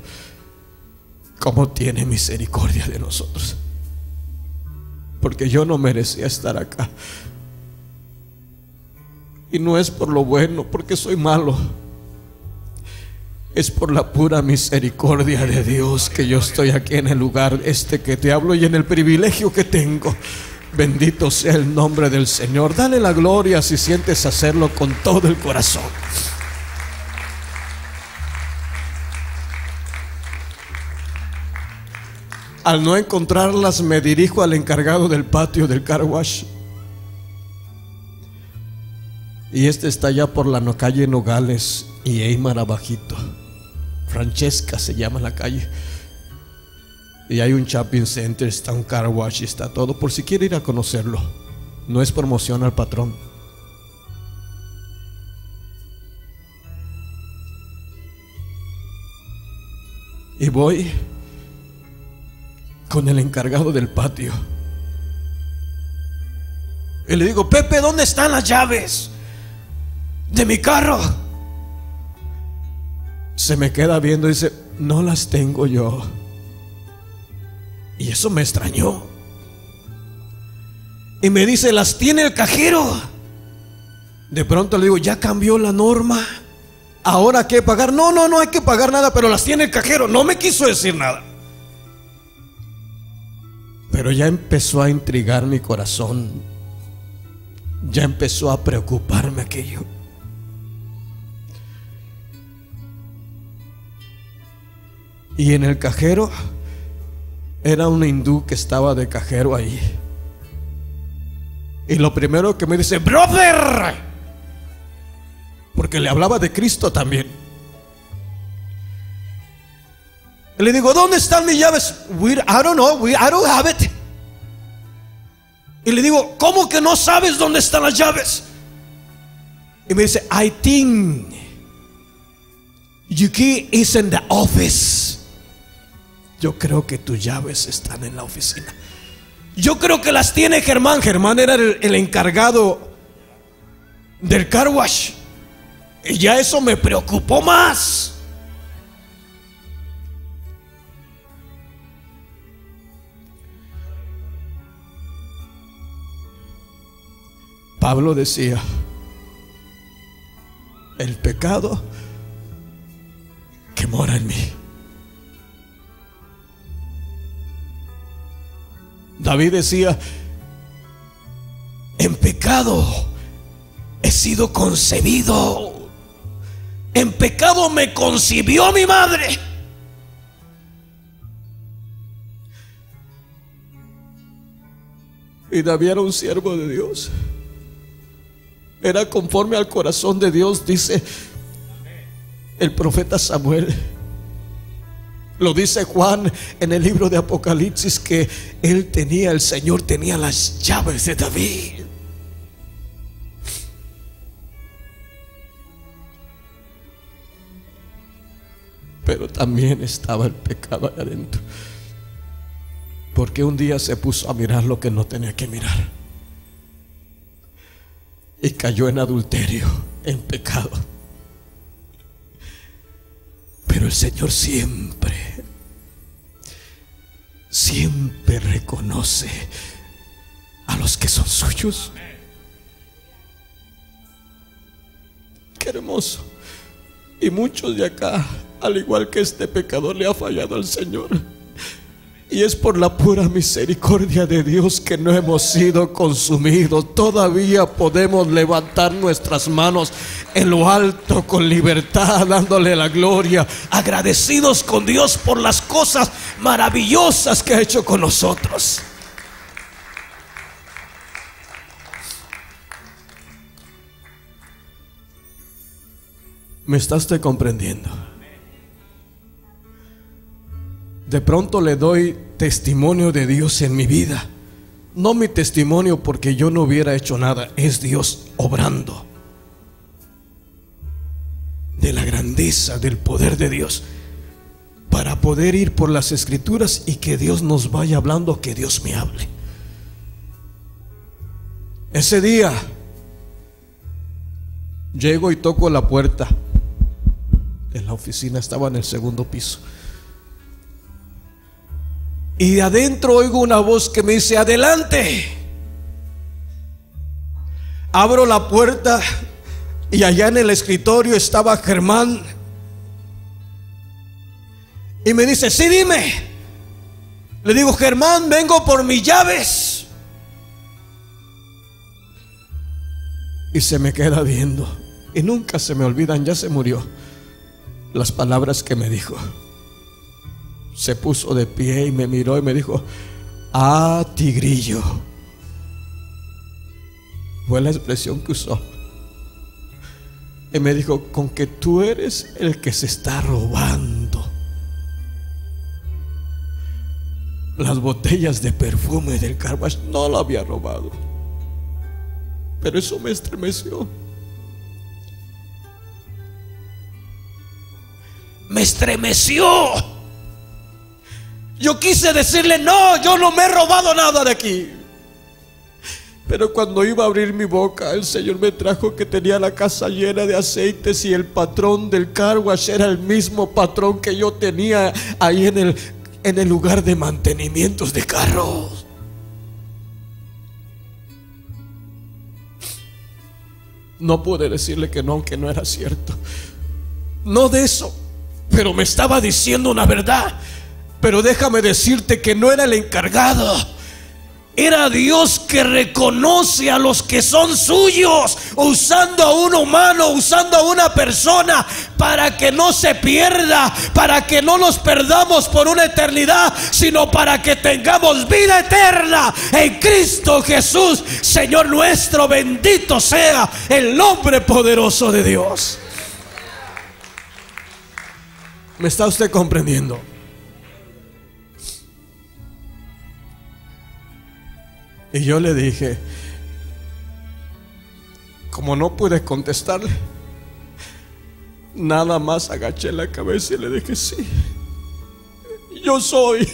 Cómo tiene misericordia de nosotros. Porque yo no merecía estar acá. Y no es por lo bueno, porque soy malo. Es por la pura misericordia de Dios que yo estoy aquí en el lugar que te hablo, y en el privilegio que tengo. Bendito sea el nombre del Señor. Dale la gloria si sientes hacerlo con todo el corazón. Al no encontrarlas, me dirijo al encargado del patio del car wash. Y está allá por la calle Nogales y Eymar abajito. Francesca se llama la calle. Y hay un shopping center, está un car wash y está todo, por si quiere ir a conocerlo. No es promoción al patrón. Y voy con el encargado del patio y le digo: Pepe, ¿dónde están las llaves de mi carro? Se me queda viendo y dice: no las tengo yo. Y eso me extrañó. Y me dice: las tiene el cajero. De pronto le digo: ya cambió la norma, ahora hay que pagar. No hay que pagar nada, pero las tiene el cajero. No me quiso decir nada, pero ya empezó a intrigar mi corazón. Ya empezó a preocuparme aquello. Y en el cajero era un hindú que estaba de cajero ahí. Y lo primero que me dice: brother, porque le hablaba de Cristo también. Y le digo: ¿dónde están mis llaves? I don't know, I don't have it. Y le digo: ¿cómo que no sabes dónde están las llaves? Y me dice: I think your key is in the office. Yo creo que tus llaves están en la oficina. Yo creo que las tiene Germán. Germán era el encargado del car wash. Y ya eso me preocupó más. Pablo decía: el pecado que mora en mí. David decía: en pecado he sido concebido, en pecado me concibió mi madre. Y David era un siervo de Dios, era conforme al corazón de Dios, dice el profeta Samuel. Lo dice Juan en el libro de Apocalipsis, que el Señor tenía las llaves de David. pero también estaba el pecado adentro. Porque un día se puso a mirar lo que no tenía que mirar y cayó en adulterio, en pecado. Pero el Señor siempre reconoce a los que son suyos. Qué hermoso. Y muchos de acá, al igual que este pecador, le ha fallado al Señor. Y es por la pura misericordia de Dios que no hemos sido consumidos. Todavía podemos levantar nuestras manos en lo alto con libertad, dándole la gloria, agradecidos con Dios por las cosas maravillosas que ha hecho con nosotros. ¿Me está usted comprendiendo? De pronto le doy testimonio de Dios en mi vida. No mi testimonio porque yo no hubiera hecho nada, es Dios obrando. De la grandeza, del poder de Dios, para poder ir por las Escrituras y que Dios nos vaya hablando, que Dios me hable. Ese día llego y toco la puerta de la oficina, estaba en el segundo piso. Y de adentro oigo una voz que me dice: adelante. Abro la puerta y allá en el escritorio estaba Germán. Y me dice: sí, dime. Le digo: Germán, vengo por mis llaves. Y se me queda viendo. Y nunca se me olvidan, ya se murió, las palabras que me dijo. Se puso de pie y me miró y me dijo: ah, tigrillo. Fue la expresión que usó. Y me dijo: con que tú eres el que se está robando las botellas de perfume del car wash. No lo había robado, pero eso me estremeció. Me estremeció. Yo quise decirle: no, yo no me he robado nada de aquí. Pero cuando iba a abrir mi boca, el Señor me trajo que tenía la casa llena de aceites y el patrón del car wash era el mismo patrón que yo tenía ahí en el lugar de mantenimientos de carros. No pude decirle que no, aunque no era cierto. No de eso, pero me estaba diciendo una verdad. Pero déjame decirte que no era el encargado. Era Dios que reconoce a los que son suyos, usando a un humano, usando a una persona, para que no se pierda, para que no nos perdamos por una eternidad, sino para que tengamos vida eterna en Cristo Jesús, Señor nuestro. Bendito sea el nombre poderoso de Dios. ¿Me está usted comprendiendo? Y yo le dije, como no pude contestarle, nada más agaché la cabeza y le dije: sí, yo soy.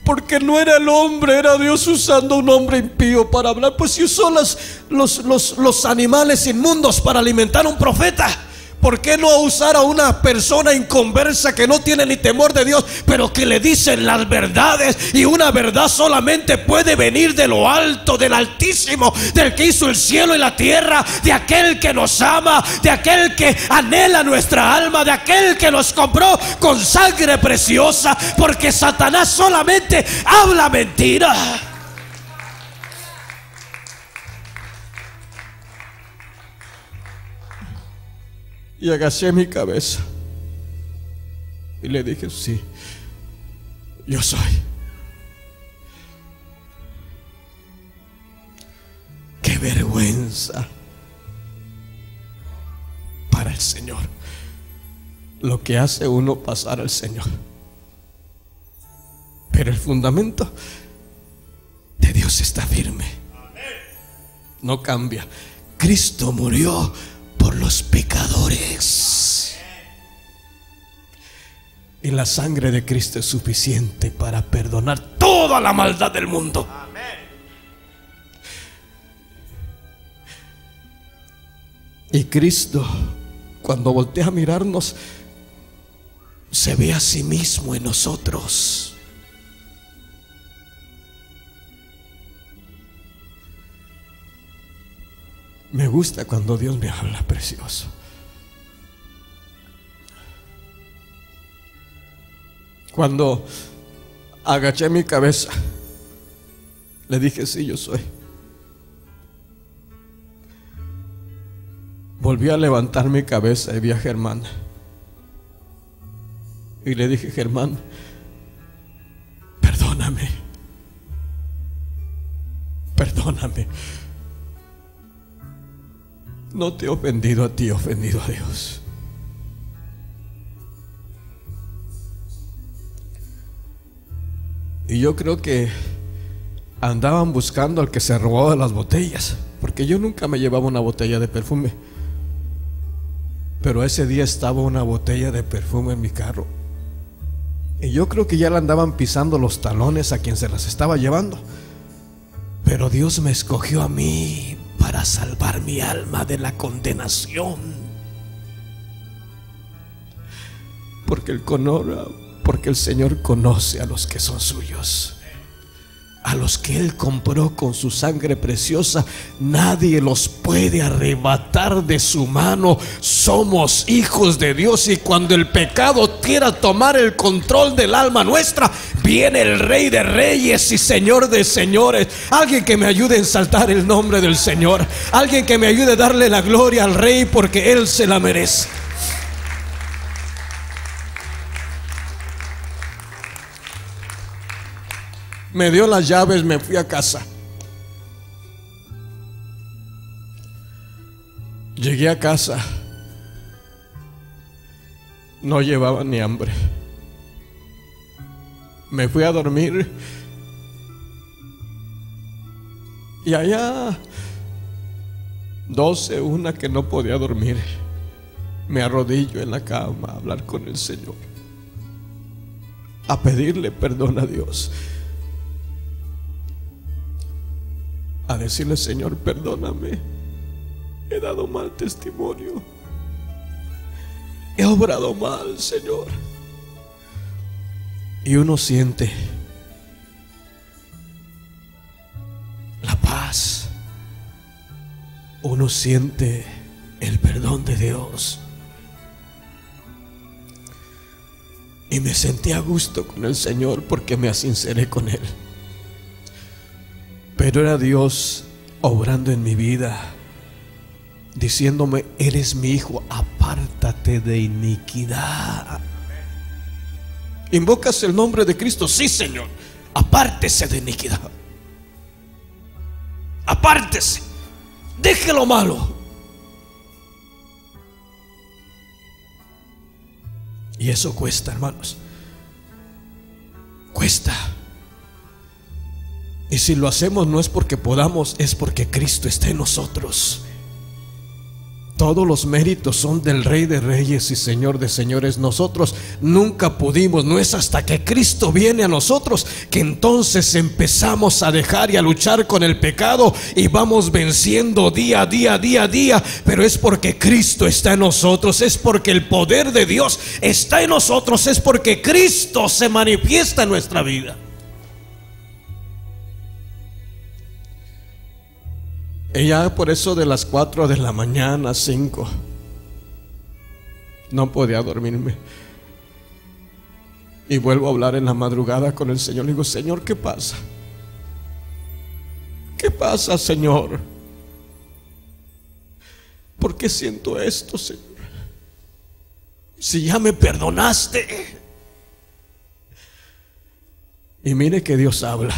Porque no era el hombre, era Dios usando a un hombre impío para hablar. Pues si usó los animales inmundos para alimentar a un profeta, ¿por qué no usar a una persona inconversa que no tiene ni temor de Dios, pero que le dicen las verdades? Y una verdad solamente puede venir de lo alto, del Altísimo, del que hizo el cielo y la tierra, de aquel que nos ama, de aquel que anhela nuestra alma, de aquel que nos compró con sangre preciosa. Porque Satanás solamente habla mentira. Y agaché mi cabeza y le dije: sí, yo soy. Qué vergüenza para el Señor lo que hace uno pasar al Señor. Pero el fundamento de Dios está firme, no cambia. Cristo murió por los pecadores. Y la sangre de Cristo es suficiente para perdonar toda la maldad del mundo. Y Cristo, cuando voltea a mirarnos, se ve a sí mismo en nosotros. Me gusta cuando Dios me habla, precioso. Cuando agaché mi cabeza, le dije: sí, yo soy. Volví a levantar mi cabeza y vi a Germán. Y le dije: Germán, perdóname. Perdóname. No te he ofendido a ti, he ofendido a Dios. Y yo creo que andaban buscando al que se robaba las botellas, porque yo nunca me llevaba una botella de perfume. Pero ese día estaba una botella de perfume en mi carro. Y yo creo que ya le andaban pisando los talones a quien se las estaba llevando. Pero Dios me escogió a mí para salvar mi alma de la condenación. Porque el Señor conoce a los que son suyos. A los que Él compró con su sangre preciosa, nadie los puede arrebatar de su mano. Somos hijos de Dios, y cuando el pecado quiera tomar el control del alma nuestra, viene el Rey de Reyes y Señor de Señores. Alguien que me ayude a exaltar el nombre del Señor. Alguien que me ayude a darle la gloria al Rey, porque Él se la merece. Me dio las llaves, me fui a casa. Llegué a casa, no llevaba ni hambre. Me fui a dormir. Y allá 12, una que no podía dormir, me arrodillo en la cama a hablar con el Señor, a pedirle perdón a Dios, a decirle: Señor, perdóname, he dado mal testimonio, he obrado mal, Señor. Y uno siente la paz, uno siente el perdón de Dios. Y me sentí a gusto con el Señor porque me asinceré con Él. Pero era Dios obrando en mi vida, diciéndome: eres mi hijo, apártate de iniquidad. ¿Invocas el nombre de Cristo? Sí, Señor. Apártese de iniquidad. Apártese. Deje lo malo. Y eso cuesta, hermanos. Cuesta. Y si lo hacemos no es porque podamos, es porque Cristo está en nosotros. Todos los méritos son del Rey de Reyes y Señor de Señores. Nosotros nunca pudimos. No es hasta que Cristo viene a nosotros que entonces empezamos a dejar y a luchar con el pecado, y vamos venciendo día a día. Pero es porque Cristo está en nosotros, es porque el poder de Dios está en nosotros, es porque Cristo se manifiesta en nuestra vida. Y ya por eso de las 4 de la mañana, 5, no podía dormirme. Y vuelvo a hablar en la madrugada con el Señor. Le digo: Señor, ¿qué pasa? ¿Qué pasa, Señor? ¿Por qué siento esto, Señor? Si ya me perdonaste. Y mire que Dios habla.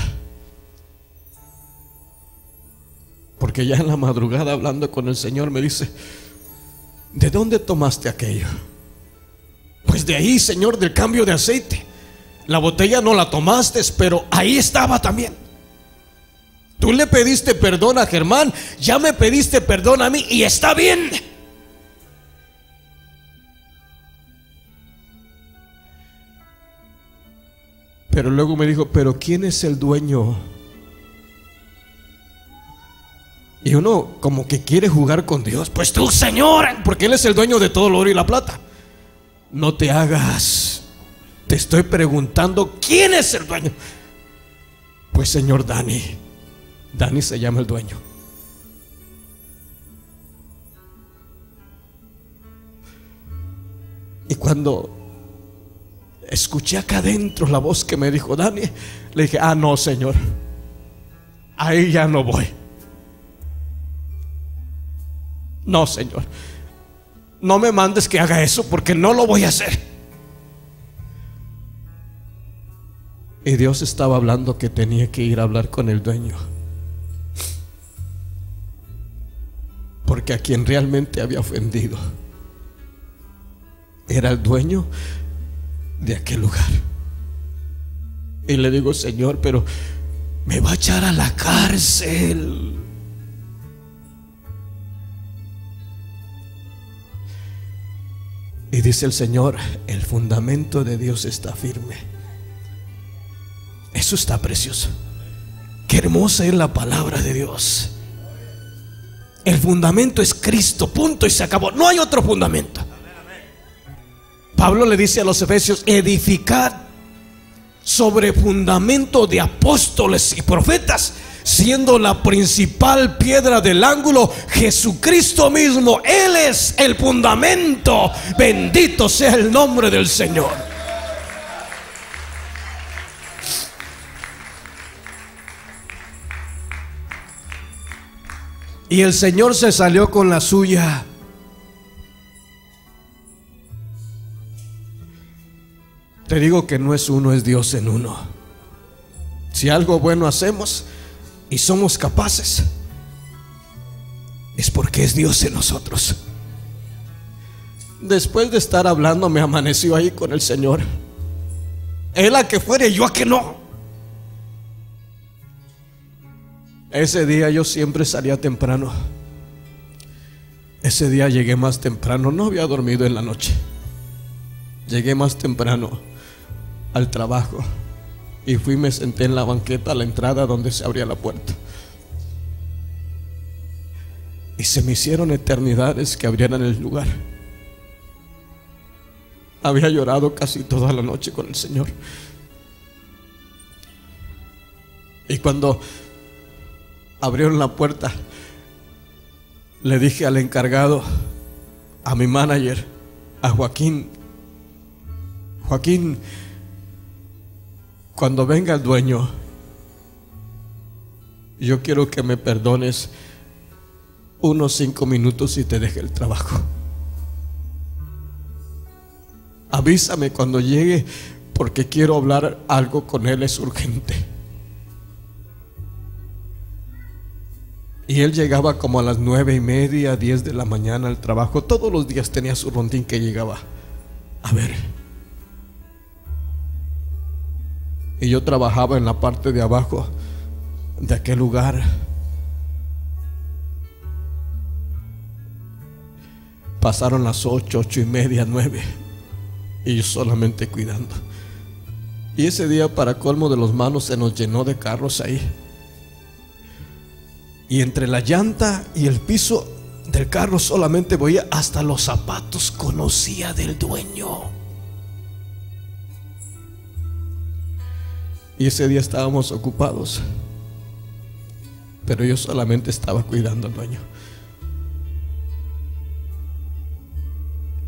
Porque ya en la madrugada, hablando con el Señor, me dice: ¿de dónde tomaste aquello? Pues de ahí, Señor, del cambio de aceite. La botella no la tomaste, pero ahí estaba también. Tú le pediste perdón a Germán, ya me pediste perdón a mí, y está bien. Pero luego me dijo, pero ¿quién es el dueño? Y uno como que quiere jugar con Dios. Pues tú, Señor, porque Él es el dueño de todo el oro y la plata. No te hagas. Te estoy preguntando, ¿quién es el dueño? Pues Señor, Dani. Dani se llama el dueño. Y cuando escuché acá adentro la voz que me dijo Dani, le dije, ah, no, Señor, ahí ya no voy. No, Señor, no me mandes que haga eso, porque no lo voy a hacer. Y Dios estaba hablando que tenía que ir a hablar con el dueño, porque a quien realmente había ofendido era el dueño de aquel lugar. Y le digo, Señor, pero me va a echar a la cárcel. Y dice el Señor, el fundamento de Dios está firme. Eso está precioso. Qué hermosa es la palabra de Dios. El fundamento es Cristo, punto y se acabó. No hay otro fundamento. Pablo le dice a los efesios, edificad sobre fundamento de apóstoles y profetas, siendo la principal piedra del ángulo Jesucristo mismo. Él es el fundamento. Bendito sea el nombre del Señor. Y el Señor se salió con la suya. Te digo que no es uno, es Dios en uno. Si algo bueno hacemos y somos capaces, es porque es Dios en nosotros. Después de estar hablando, me amaneció ahí con el Señor. Él a que fuera y yo a que no. Ese día yo siempre salía temprano. Ese día llegué más temprano. No había dormido en la noche. Llegué más temprano al trabajo y fui y me senté en la banqueta a la entrada donde se abría la puerta. Y se me hicieron eternidades que abrieran el lugar. Había llorado casi toda la noche con el Señor. Y cuando abrieron la puerta, le dije al encargado, a mi manager, a Joaquín, Joaquín, cuando venga el dueño, yo quiero que me perdones unos 5 minutos y te deje el trabajo. Avísame cuando llegue, porque quiero hablar algo con él, es urgente. Y él llegaba como a las 9:30, 10 de la mañana al trabajo. Todos los días tenía su rondín que llegaba a ver. Y yo trabajaba en la parte de abajo de aquel lugar. Pasaron las 8, 8:30, 9, y yo solamente cuidando. Y ese día, para colmo de los malos, se nos llenó de carros ahí. Y entre la llanta y el piso del carro solamente veía, hasta los zapatos conocía del dueño. Y ese día estábamos ocupados, pero yo solamente estaba cuidando al dueño.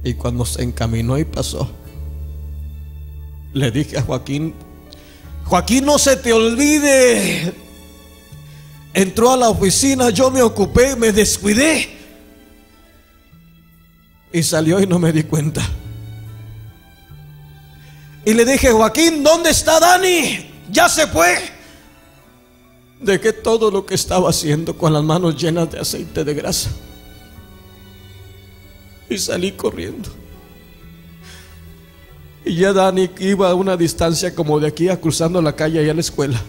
Y cuando se encaminó y pasó, le dije a Joaquín, Joaquín, no se te olvide. Entró a la oficina, yo me ocupé, me descuidé y salió y no me di cuenta. Y le dije, Joaquín, ¿dónde está Dani? Ya se fue. Dejé todo lo que estaba haciendo con las manos llenas de aceite de grasa y salí corriendo. Y ya Dani iba a una distancia como de aquí a cruzando la calle allá a la escuela.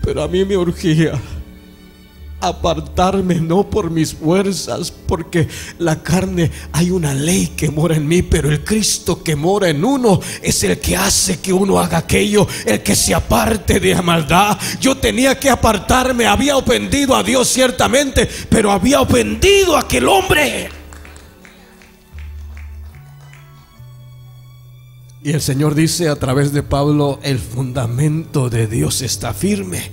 Pero a mí me urgía apartarme, no por mis fuerzas, porque la carne, hay una ley que mora en mí, pero el Cristo que mora en uno es el que hace que uno haga aquello, el que se aparte de la maldad. Yo tenía que apartarme, había ofendido a Dios ciertamente, pero había ofendido a aquel hombre. Y el Señor dice a través de Pablo: el fundamento de Dios está firme.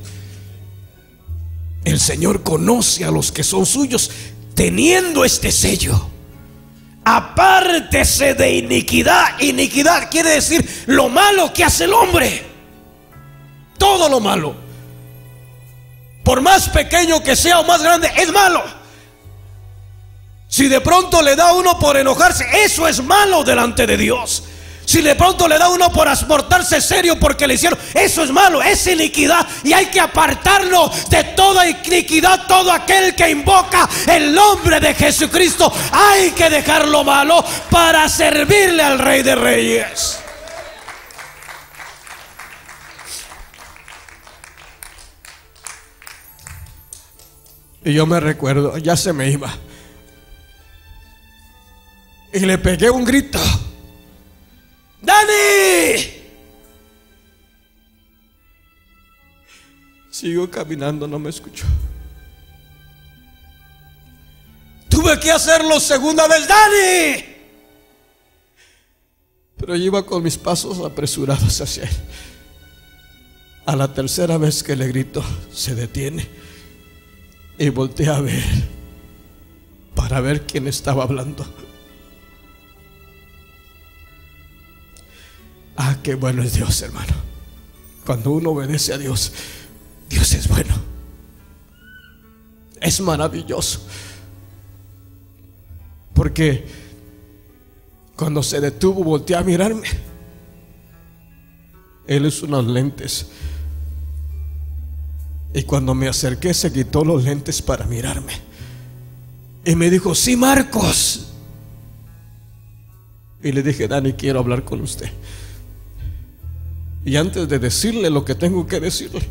El Señor conoce a los que son suyos, teniendo este sello: apártese de iniquidad. Iniquidad quiere decir lo malo que hace el hombre. Todo lo malo, por más pequeño que sea o más grande, es malo. Si de pronto le da a uno por enojarse, eso es malo delante de Dios. Si de pronto le da uno por portarse serio porque le hicieron, eso es malo, es iniquidad. Y hay que apartarnos de toda iniquidad. Todo aquel que invoca el nombre de Jesucristo, hay que dejar lo malo para servirle al Rey de Reyes. Y yo me recuerdo, ya se me iba, y le pegué un grito: ¡Dani! Sigo caminando, no me escuchó. Tuve que hacerlo segunda vez: ¡Dani! Pero yo iba con mis pasos apresurados hacia él. A la tercera vez que le grito, se detiene y voltea a ver para ver quién estaba hablando. Ah, qué bueno es Dios, hermano. Cuando uno obedece a Dios, Dios es bueno, es maravilloso. Porque cuando se detuvo, volteé a mirarme. Él usó unos lentes, y cuando me acerqué, se quitó los lentes para mirarme y me dijo: sí, Marcos. Y le dije: Dani, quiero hablar con usted. Y antes de decirle lo que tengo que decirle,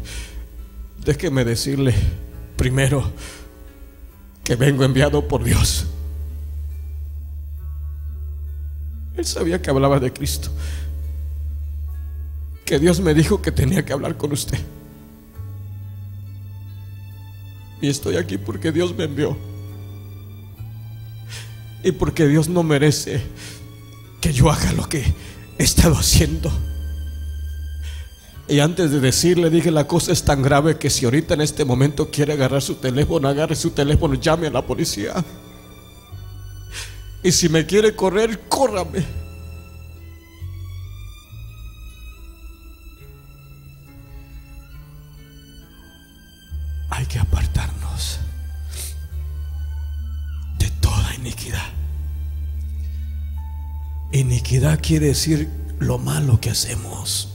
déjeme decirle primero que vengo enviado por Dios. Él sabía que hablaba de Cristo, que Dios me dijo que tenía que hablar con usted. Y estoy aquí porque Dios me envió, y porque Dios no merece que yo haga lo que he estado haciendo. Y antes de decirle, dije: la cosa es tan grave que si ahorita en este momento quiere agarrar su teléfono, agarre su teléfono, llame a la policía. Y si me quiere correr, córrame. Hay que apartarnos de toda iniquidad. Iniquidad quiere decir lo malo que hacemos.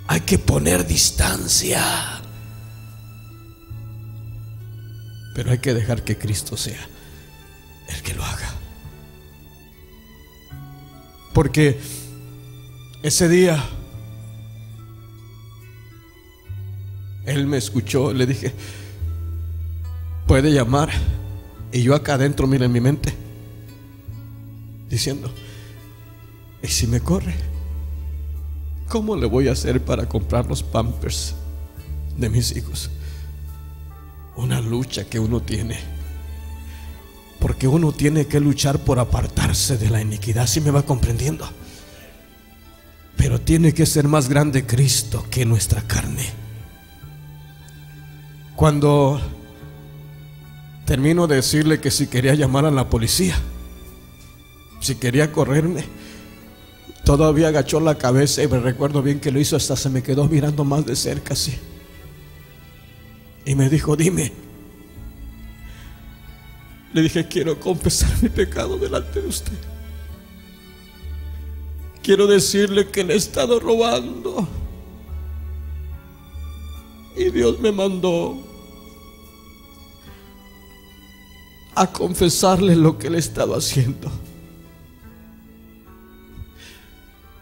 Hay que poner distancia, pero hay que dejar que Cristo sea el que lo haga. Porque ese día él me escuchó. Le dije: puede llamar. Y yo acá adentro, mira, en mi mente, diciendo: ¿y si me corre? ¿Cómo le voy a hacer para comprar los Pampers de mis hijos? Una lucha que uno tiene, porque uno tiene que luchar por apartarse de la iniquidad. ¿Sí me va comprendiendo? Pero tiene que ser más grande Cristo que nuestra carne. Cuando termino de decirle que si quería llamar a la policía, si quería correrme, todavía agachó la cabeza, y me recuerdo bien que lo hizo, hasta se me quedó mirando más de cerca así, y me dijo: dime. Le dije: quiero confesar mi pecado delante de usted. Quiero decirle que le he estado robando, y Dios me mandó a confesarle lo que le he estado haciendo.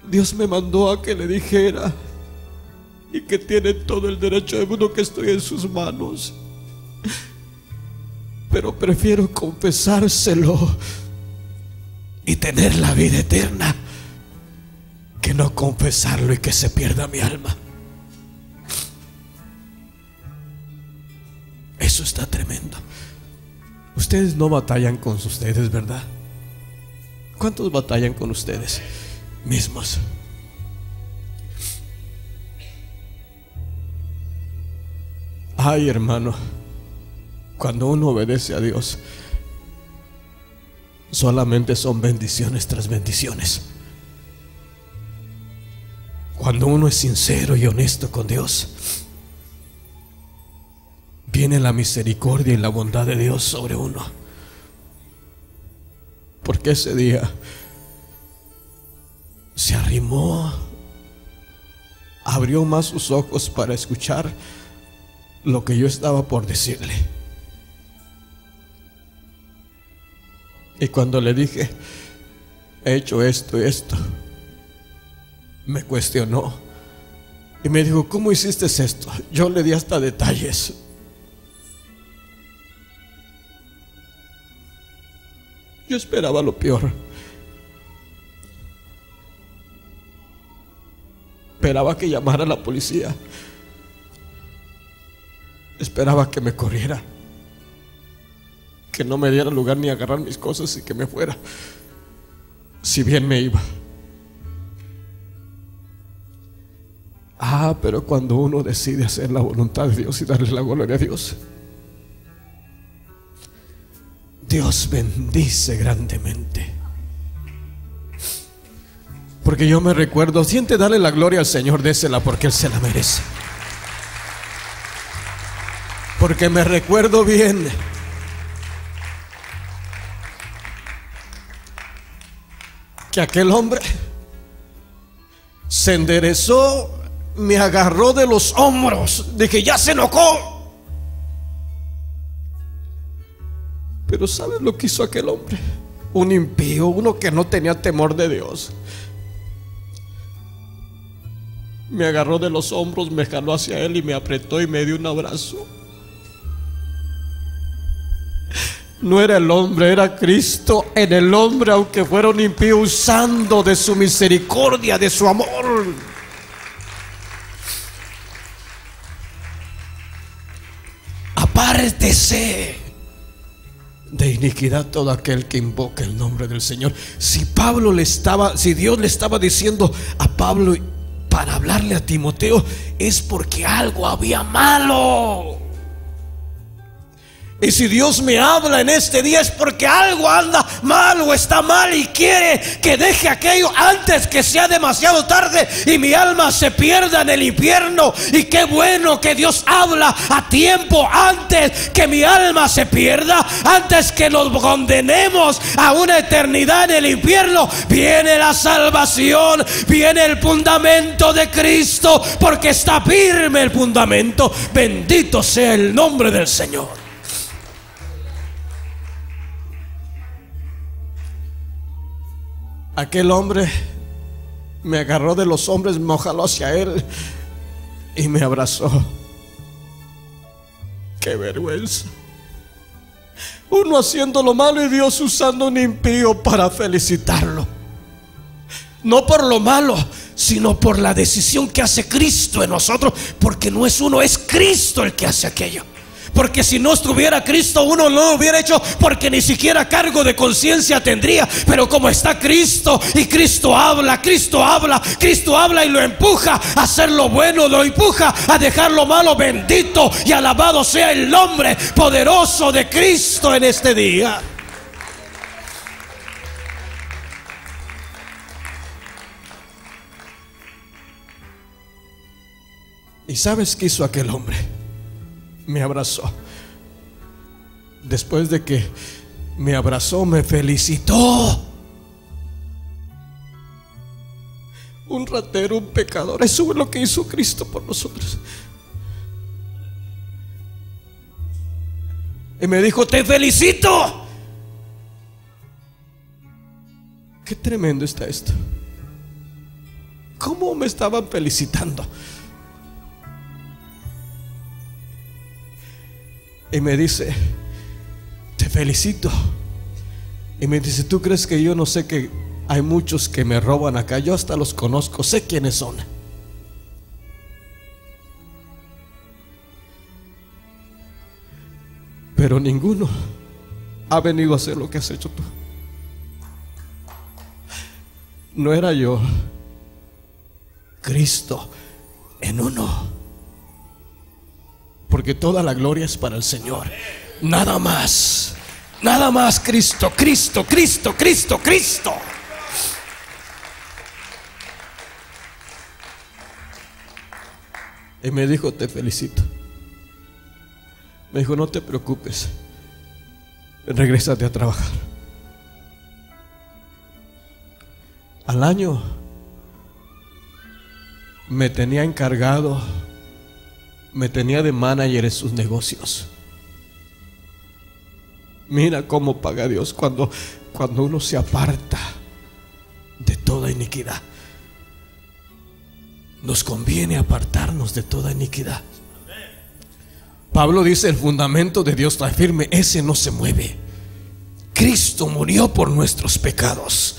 Dios me mandó a que le dijera y que tiene todo el derecho del mundo que estoy en sus manos. Pero prefiero confesárselo y tener la vida eterna que no confesarlo y que se pierda mi alma. Eso está tremendo. Ustedes no batallan con ustedes, ¿verdad? ¿Cuántos batallan con ustedes mismos? Ay, hermano, cuando uno obedece a Dios, solamente son bendiciones tras bendiciones. Cuando uno es sincero y honesto con Dios, viene la misericordia y la bondad de Dios sobre uno. Porque ese día se arrimó, abrió más sus ojos para escuchar lo que yo estaba por decirle. Y cuando le dije, he hecho esto y esto, me cuestionó y me dijo, ¿cómo hiciste esto? Yo le di hasta detalles. Yo esperaba lo peor. Esperaba que llamara a la policía. Esperaba que me corriera, que no me diera lugar ni agarrar mis cosas y que me fuera, si bien me iba. Pero cuando uno decide hacer la voluntad de Dios y darle la gloria a Dios, Dios bendice grandemente. Porque yo me recuerdo, siente darle la gloria al Señor, désela porque Él se la merece. Porque me recuerdo bien que aquel hombre se enderezó, me agarró de los hombros, de que ya se enojó. Pero ¿sabes lo que hizo aquel hombre? Un impío, uno que no tenía temor de Dios. Me agarró de los hombros, me jaló hacia él y me apretó y me dio un abrazo. No era el hombre, era Cristo en el hombre, aunque fuera un impío, usando de su misericordia, de su amor. Apártese de iniquidad todo aquel que invoca el nombre del Señor. Si Dios le estaba diciendo a Pablo para hablarle a Timoteo, es porque algo había malo. Y si Dios me habla en este día es porque algo anda mal o está mal y quiere que deje aquello antes que sea demasiado tarde y mi alma se pierda en el infierno. Y qué bueno que Dios habla a tiempo, antes que mi alma se pierda, antes que nos condenemos a una eternidad en el infierno. Viene la salvación, viene el fundamento de Cristo, porque está firme el fundamento. Bendito sea el nombre del Señor. Aquel hombre me agarró de los hombros, me jaló hacia él y me abrazó. ¡Qué vergüenza! Uno haciendo lo malo y Dios usando un impío para felicitarlo. No por lo malo, sino por la decisión que hace Cristo en nosotros. Porque no es uno, es Cristo el que hace aquello. Porque si no estuviera Cristo, uno no lo hubiera hecho, porque ni siquiera cargo de conciencia tendría. Pero como está Cristo y Cristo habla y lo empuja a hacer lo bueno, lo empuja a dejar lo malo. Bendito y alabado sea el nombre poderoso de Cristo en este día. ¿Y sabes qué hizo aquel hombre? Me abrazó. Después de que me abrazó, me felicitó. Un ratero, un pecador. Eso es lo que hizo Cristo por nosotros. Y me dijo: te felicito. Qué tremendo está esto. ¿Cómo me estaban felicitando? y me dice: te felicito. Y me dice: ¿tú crees que yo no sé que hay muchos que me roban acá? Yo hasta los conozco, sé quiénes son. Pero ninguno ha venido a hacer lo que has hecho tú. No era yo, Cristo en uno. Porque toda la gloria es para el Señor. Nada más, nada más. Cristo, Cristo, Cristo, Cristo, Cristo. Y me dijo: te felicito. Me dijo: no te preocupes, regrésate a trabajar. Al año me tenía encargado, me tenía de manager en sus negocios. Mira cómo paga Dios cuando uno se aparta de toda iniquidad. Nos conviene apartarnos de toda iniquidad. Pablo dice: el fundamento de Dios está firme, ese no se mueve. Cristo murió por nuestros pecados.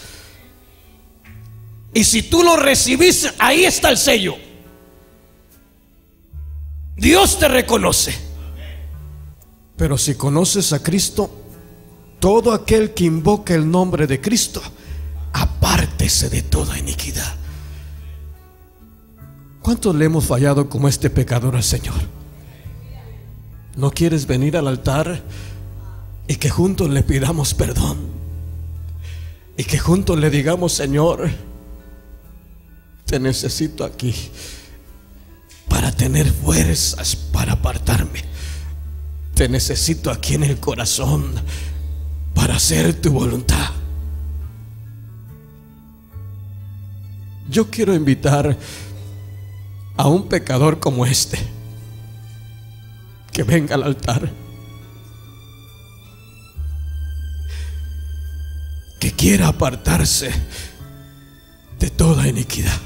Y si tú lo recibiste, ahí está el sello. Dios te reconoce. Pero si conoces a Cristo, todo aquel que invoca el nombre de Cristo, apártese de toda iniquidad. ¿Cuántos le hemos fallado como este pecador al Señor? ¿No quieres venir al altar y que juntos le pidamos perdón? Y que juntos le digamos: Señor, te necesito aquí para tener fuerzas para apartarme. Te necesito aquí en el corazón para hacer tu voluntad. Yo quiero invitar a un pecador como este que venga al altar, que quiera apartarse de toda iniquidad.